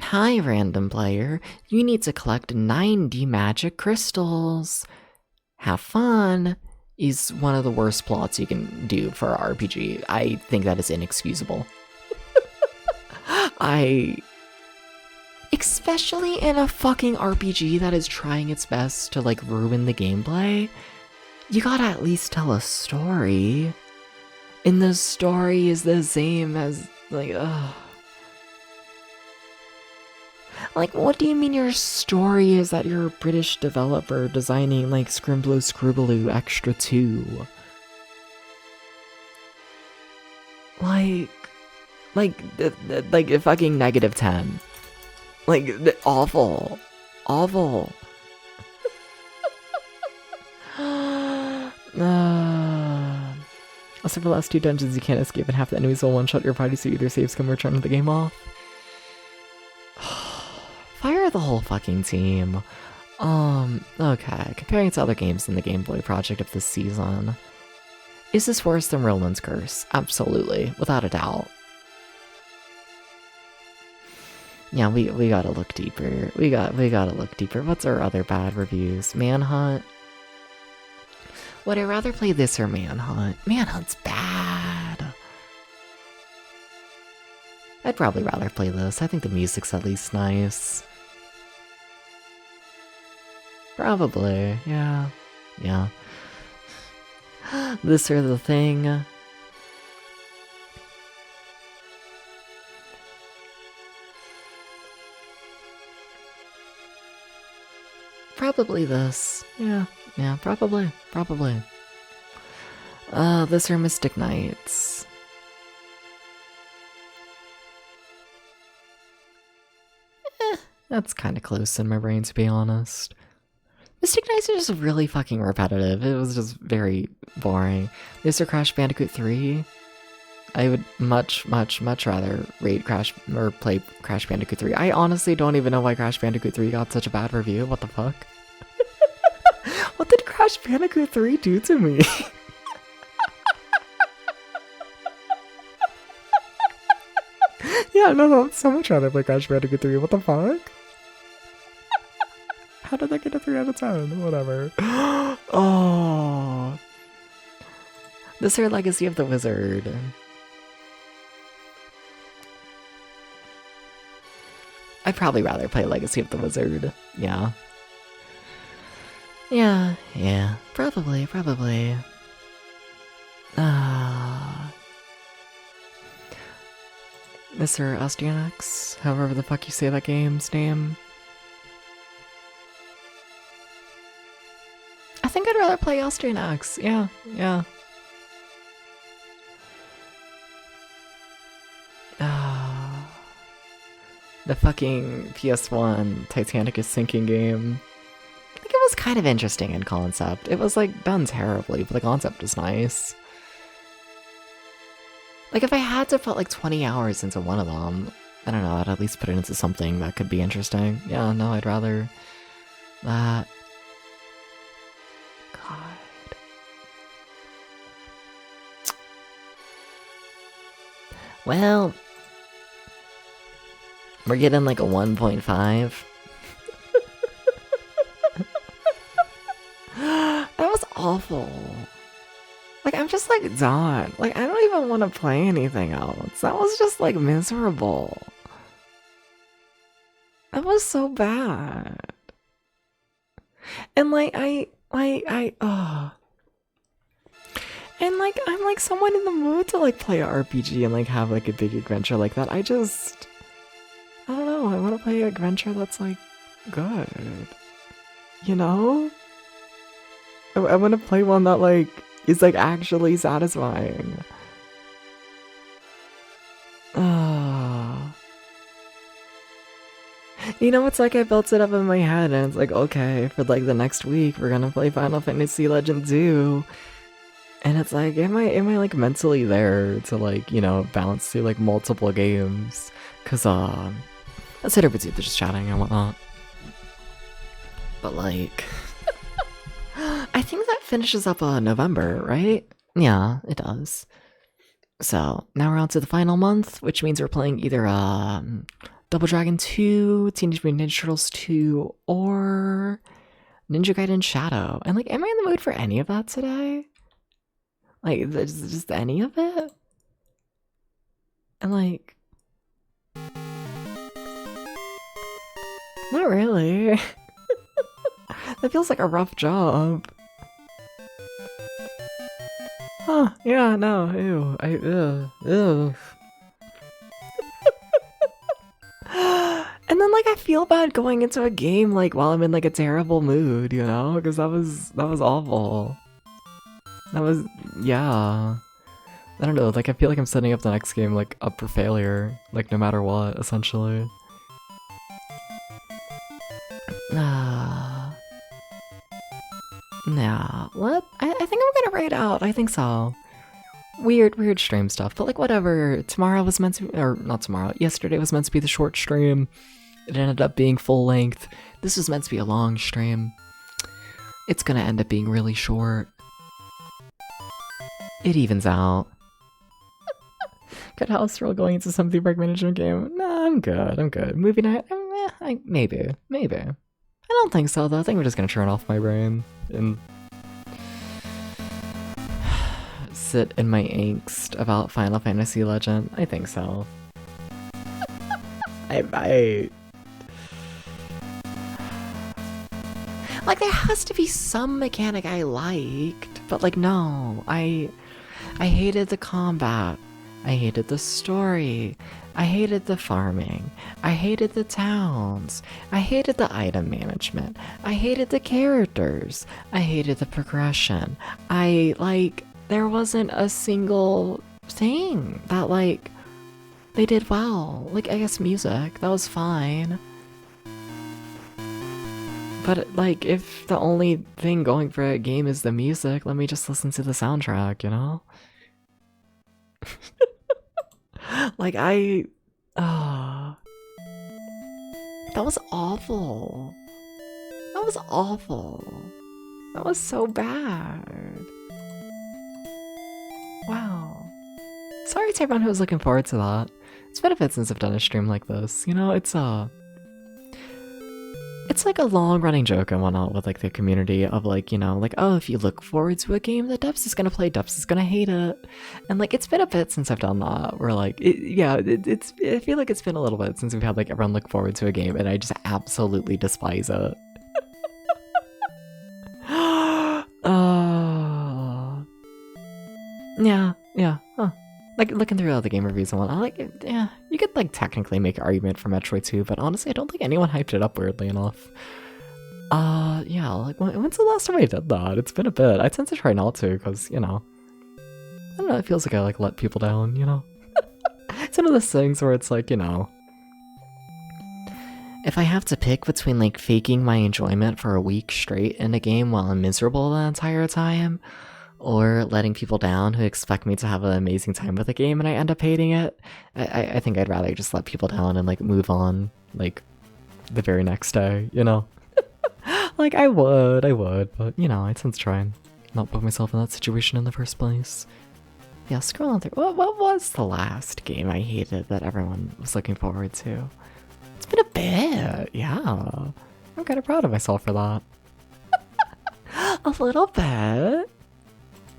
hi, random player, you need to collect 90 magic crystals. Have fun is one of the worst plots you can do for an RPG. I think that is inexcusable. Especially in a fucking RPG that is trying its best to like ruin the gameplay, you gotta at least tell a story. And the story is the same as like, ugh. Like, what do you mean your story is that you're a British developer designing, like, Scrimblow Scribbloo Extra 2? Like a fucking -10. Like, awful. Awful. Also, for the last 2 dungeons, you can't escape and half the enemies will one-shot your party, so either save scum or turn the game off. Fire the whole fucking team. Okay. Comparing it to other games in the Gameboy project of this season, is this worse than Roland's Curse? Absolutely, without a doubt. Yeah, we gotta look deeper. We gotta look deeper. What's our other bad reviews? Manhunt. Would I rather play this or Manhunt? Manhunt's bad. I'd probably rather play this. I think the music's at least nice. Probably, yeah. Yeah. This or the thing. Probably this. Yeah, probably. This or Mystic Knights. That's kind of close in my brain, to be honest. Mystic Knights are just really fucking repetitive. It was just very boring. This or Crash Bandicoot 3? I would much rather rate Crash or play Crash Bandicoot 3. I honestly don't even know why Crash Bandicoot 3 got such a bad review. What the fuck? What did Crash Bandicoot 3 do to me? Yeah, no, I'd so much rather play Crash Bandicoot 3. What the fuck? How did that get a 3 out of 10? Whatever. Oh. This or Legacy of the Wizard. I'd probably rather play Legacy of the Wizard. Yeah. Yeah. Probably. Mr. Osteonax, however the fuck you say that game's name. I think I'd rather play Osteonax. Yeah. The fucking PS1 Titanic is sinking game. I think it was kind of interesting in concept. It was like done terribly, but the concept was nice. Like if I had to put like 20 hours into one of them, I don't know, I'd at least put it into something that could be interesting. Yeah, no, I'd rather that. God. Well, we're getting like a 1.5. That was awful. Like, I'm just like done. Like, I don't even want to play anything else. That was just like miserable. That was so bad. And like, and like, I'm like someone in the mood to like play an RPG and like have like a big adventure like that. I don't know, I want to play an adventure that's like good. You know? I want to play one that like is like actually satisfying. You know, it's like I built it up in my head and it's like, okay, for like the next week we're gonna play Final Fantasy Legend 2. And it's like, am I like mentally there to like, you know, balance through like multiple games? Cause let's hit her with they're just chatting and whatnot. But like I think that finishes up November, right? Yeah, it does. So now we're on to the final month, which means we're playing either Double Dragon 2, Teenage Mutant Ninja Turtles 2, or Ninja Gaiden Shadow. And like, am I in the mood for any of that today? Like, just any of it? And like, not really. That feels like a rough job. Huh, yeah, no, ew, ew. And then like I feel bad going into a game like while I'm in like a terrible mood, you know? Because that was awful. That was, yeah. I don't know, like I feel like I'm setting up the next game like up for failure, like no matter what, essentially. Nah, what? I think I'm gonna write out, I think so. Weird stream stuff, but like whatever. Tomorrow was meant to be, or not tomorrow, yesterday was meant to be the short stream. It ended up being full length. This was meant to be a long stream. It's gonna end up being really short. It evens out. Good house roll going into some theme park management game. Nah, I'm good. Movie night? Maybe. I don't think so though. I think we're just gonna turn off my brain and sit in my angst about Final Fantasy Legend. I think so. I like there has to be some mechanic I liked, but like no, I hated the combat. I hated the story. I hated the farming. I hated the towns. I hated the item management. I hated the characters. I hated the progression. There wasn't a single thing that, like, they did well. Like, I guess music, that was fine. But, like, if the only thing going for a game is the music, let me just listen to the soundtrack, you know? Like, that was awful. That was awful. That was so bad. Wow. Sorry to everyone who was looking forward to that. It's been a bit since I've done a stream like this. You know, it's like a long-running joke and whatnot with like the community of like, you know, like, oh, if you look forward to a game that Dubs is gonna play, Dubs is gonna hate it. And like, it's been a bit since I've done that. Where like, I feel like it's been a little bit since we've had like everyone look forward to a game, and I just absolutely despise it. Yeah, huh. Like, looking through all the game reviews and whatnot, like, yeah, you could, like, technically make an argument for Metroid 2, but honestly, I don't think anyone hyped it up weirdly enough. Yeah, like, when's the last time I did that? It's been a bit. I tend to try not to, because, you know, I don't know, it feels like I, like, let people down, you know? It's one of those things where it's like, you know, if I have to pick between, like, faking my enjoyment for a week straight in a game while I'm miserable the entire time, or letting people down who expect me to have an amazing time with a game and I end up hating it, I think I'd rather just let people down and like move on like the very next day, you know? Like I would, but you know, I tend to try and not put myself in that situation in the first place. Yeah, scrolling through, what was the last game I hated that everyone was looking forward to? It's been a bit, yeah. I'm kind of proud of myself for that. A little bit.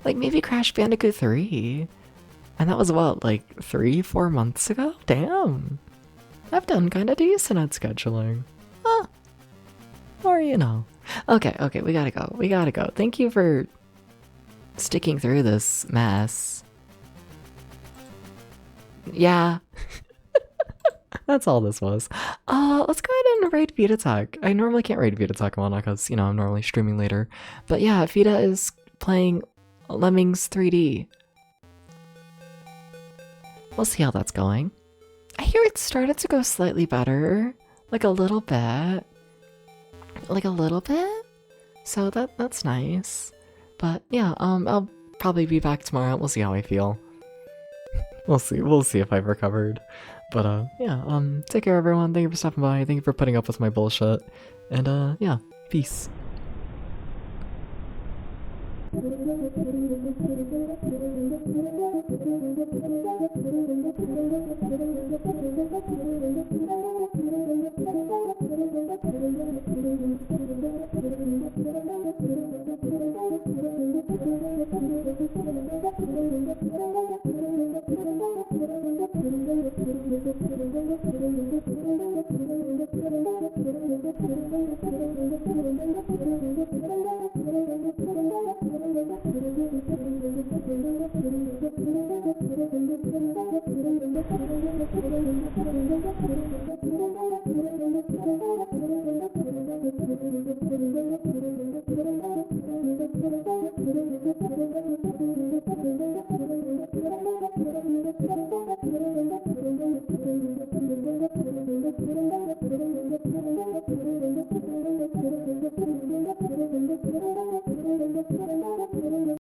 Like, maybe Crash Bandicoot 3. And that was, what, like 3-4 months ago? Damn. I've done kinda decent at scheduling. Huh. Or, you know. Okay, we gotta go. Thank you for sticking through this mess. Yeah. That's all this was. Let's go ahead and raid Vita Tech. I normally can't raid Vita Tech on because, you know, I'm normally streaming later. But yeah, Vita is playing Lemmings 3D. We'll see how that's going. I hear it started to go slightly better. Like a little bit. So that's nice. But yeah, I'll probably be back tomorrow. We'll see how I feel. We'll see if I've recovered. But yeah, take care everyone. Thank you for stopping by. Thank you for putting up with my bullshit. And yeah, peace.